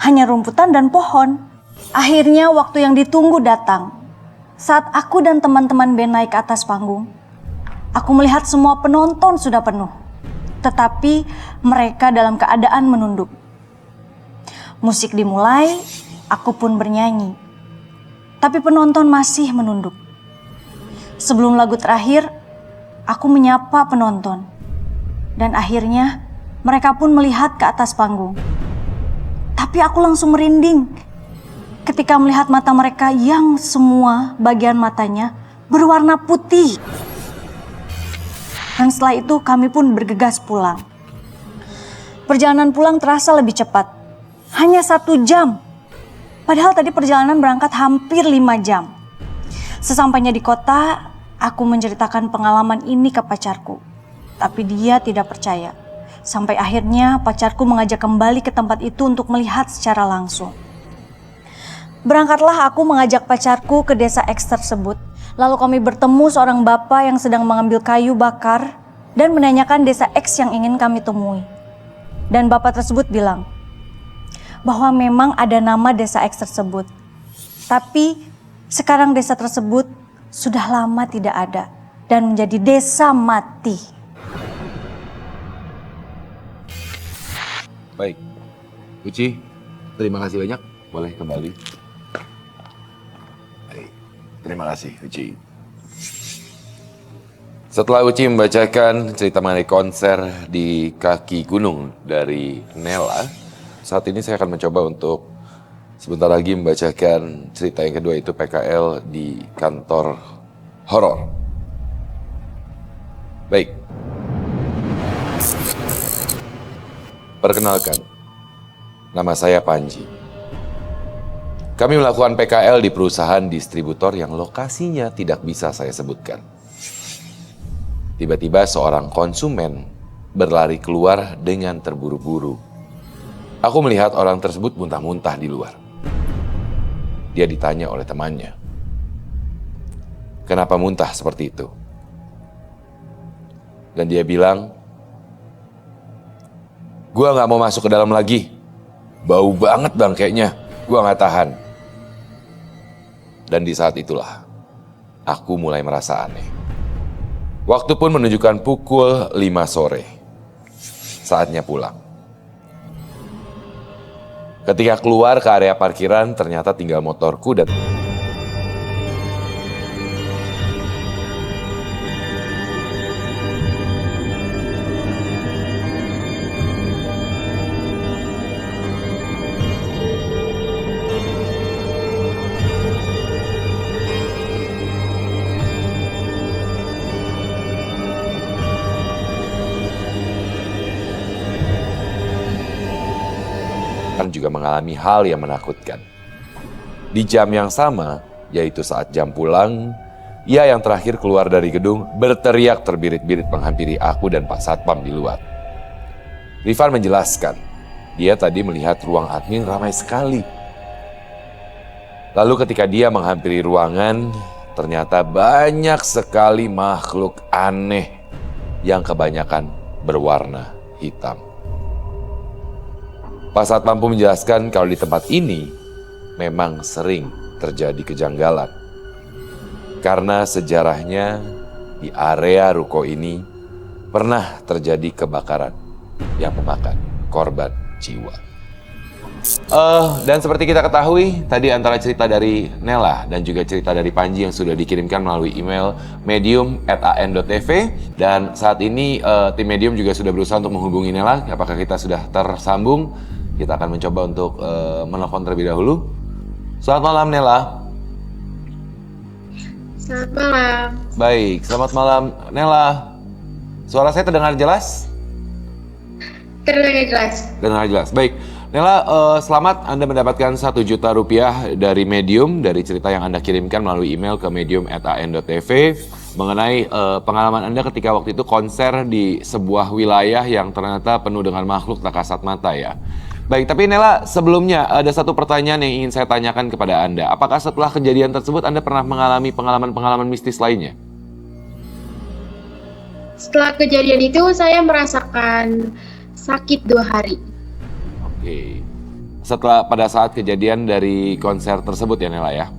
hanya rumputan dan pohon. Akhirnya waktu yang ditunggu datang. Saat aku dan teman-teman band naik ke atas panggung, aku melihat semua penonton sudah penuh. Tetapi mereka dalam keadaan menunduk. Musik dimulai. Aku pun bernyanyi, tapi penonton masih menunduk. Sebelum lagu terakhir, aku menyapa penonton. Dan akhirnya mereka pun melihat ke atas panggung. Tapi aku langsung merinding ketika melihat mata mereka yang semua bagian matanya berwarna putih. Dan setelah itu kami pun bergegas pulang. Perjalanan pulang terasa lebih cepat, hanya 1 jam. Padahal tadi perjalanan berangkat hampir 5 jam. Sesampainya di kota, aku menceritakan pengalaman ini ke pacarku. Tapi dia tidak percaya. Sampai akhirnya pacarku mengajak kembali ke tempat itu untuk melihat secara langsung. Berangkatlah aku mengajak pacarku ke Desa X tersebut. Lalu kami bertemu seorang bapak yang sedang mengambil kayu bakar dan menanyakan Desa X yang ingin kami temui. Dan bapak tersebut bilang bahwa memang ada nama Desa X tersebut. Tapi sekarang desa tersebut sudah lama tidak ada dan menjadi desa mati.
Baik, Uci, terima kasih banyak. Boleh kembali. Baik, terima kasih Uci. Setelah Uci membacakan cerita mengenai konser di kaki gunung dari Nela, saat ini saya akan mencoba untuk sebentar lagi membacakan cerita yang kedua, itu PKL di kantor horor. Baik. Perkenalkan, nama saya Panji. Kami melakukan PKL di perusahaan distributor yang lokasinya tidak bisa saya sebutkan. Tiba-tiba seorang konsumen berlari keluar dengan terburu-buru. Aku melihat orang tersebut muntah-muntah di luar. Dia ditanya oleh temannya, "Kenapa muntah seperti itu?" Dan dia bilang, "Gua gak mau masuk ke dalam lagi. Bau banget bangkainya, gua gak tahan." Dan di saat itulah, aku mulai merasa aneh. Waktu pun menunjukkan pukul 5 sore. Saatnya pulang. Ketika keluar ke area parkiran, ternyata tinggal motorku dan juga mengalami hal yang menakutkan. Di jam yang sama, yaitu saat jam pulang, ia yang terakhir keluar dari gedung berteriak terbirit-birit menghampiri aku dan Pak Satpam di luar. Rifan menjelaskan, dia tadi melihat ruang admin ramai sekali. Lalu ketika dia menghampiri ruangan, ternyata banyak sekali makhluk aneh yang kebanyakan berwarna hitam. Pak Satpam pun menjelaskan kalau di tempat ini memang sering terjadi kejanggalan. Karena sejarahnya di area ruko ini pernah terjadi kebakaran yang memakan korban jiwa. Dan seperti kita ketahui, tadi antara cerita dari Nela dan juga cerita dari Panji yang sudah dikirimkan melalui email medium@an.tv. Dan saat ini tim medium juga sudah berusaha untuk menghubungi Nela. Apakah kita sudah tersambung? Kita akan mencoba untuk menelpon terlebih dahulu. Selamat malam Nela.
Selamat malam.
Baik, selamat malam Nela. Suara saya terdengar jelas?
Terdengar jelas.
Terdengar jelas. Baik, Nela, selamat Anda mendapatkan 1 juta rupiah dari Medium, dari cerita yang Anda kirimkan melalui email ke medium@an.tv mengenai pengalaman Anda ketika waktu itu konser di sebuah wilayah yang ternyata penuh dengan makhluk tak kasat mata ya. Baik, tapi Nela, sebelumnya ada satu pertanyaan yang ingin saya tanyakan kepada Anda. Apakah setelah kejadian tersebut Anda pernah mengalami pengalaman-pengalaman mistis lainnya?
Setelah kejadian itu saya merasakan sakit 2 hari.
Oke. Setelah pada saat kejadian dari konser tersebut ya Nela ya?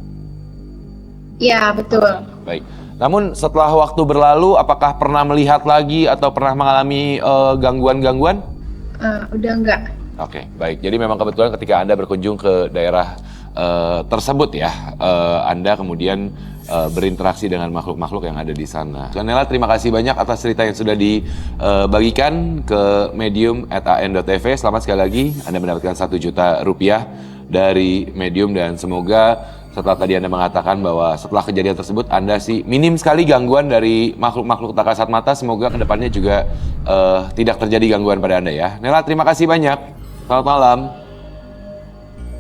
Ya, betul.
Baik. Namun setelah waktu berlalu, apakah pernah melihat lagi atau pernah mengalami gangguan-gangguan?
Udah enggak.
Oke, baik. Jadi memang kebetulan ketika Anda berkunjung ke daerah tersebut ya, Anda kemudian berinteraksi dengan makhluk-makhluk yang ada di sana. Nela, terima kasih banyak atas cerita yang sudah dibagikan ke medium@an.tv. Selamat sekali lagi, Anda mendapatkan 1 juta rupiah dari Medium dan semoga setelah tadi Anda mengatakan bahwa setelah kejadian tersebut Anda sih minim sekali gangguan dari makhluk-makhluk tak kasat mata, semoga kedepannya juga tidak terjadi gangguan pada Anda ya. Nela, terima kasih banyak. Selamat malam.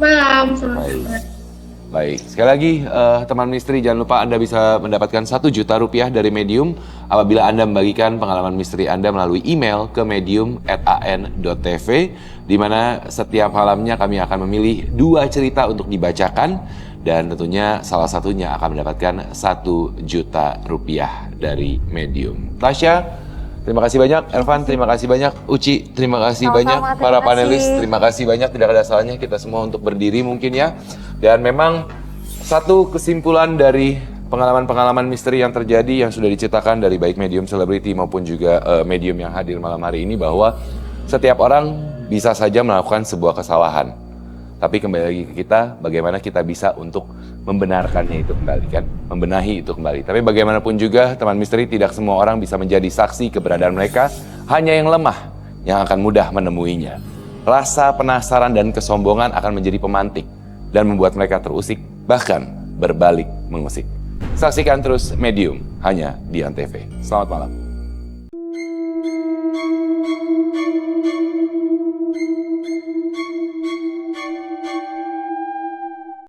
Malam, selamat.
Baik, sekali lagi teman misteri, jangan lupa Anda bisa mendapatkan 1 juta rupiah dari Medium apabila Anda membagikan pengalaman misteri Anda melalui email ke medium@an.tv, di mana setiap malamnya kami akan memilih 2 cerita untuk dibacakan dan tentunya salah satunya akan mendapatkan 1 juta rupiah dari Medium. Tasya, terima kasih banyak. Ervan, terima kasih banyak. Uci, terima kasih banyak. Para panelis, terima kasih banyak. Tidak ada salahnya kita semua untuk berdiri mungkin ya. Dan memang satu kesimpulan dari pengalaman-pengalaman misteri yang terjadi yang sudah diceritakan dari baik medium selebriti maupun juga medium yang hadir malam hari ini, bahwa setiap orang bisa saja melakukan sebuah kesalahan. Tapi kembali lagi ke kita, bagaimana kita bisa untuk membenarkannya itu kembali kan, membenahi itu kembali. Tapi bagaimanapun juga teman misteri, tidak semua orang bisa menjadi saksi keberadaan mereka, hanya yang lemah yang akan mudah menemuinya. Rasa penasaran dan kesombongan akan menjadi pemantik dan membuat mereka terusik, bahkan berbalik mengusik. Saksikan terus Medium hanya di Antv. Selamat malam.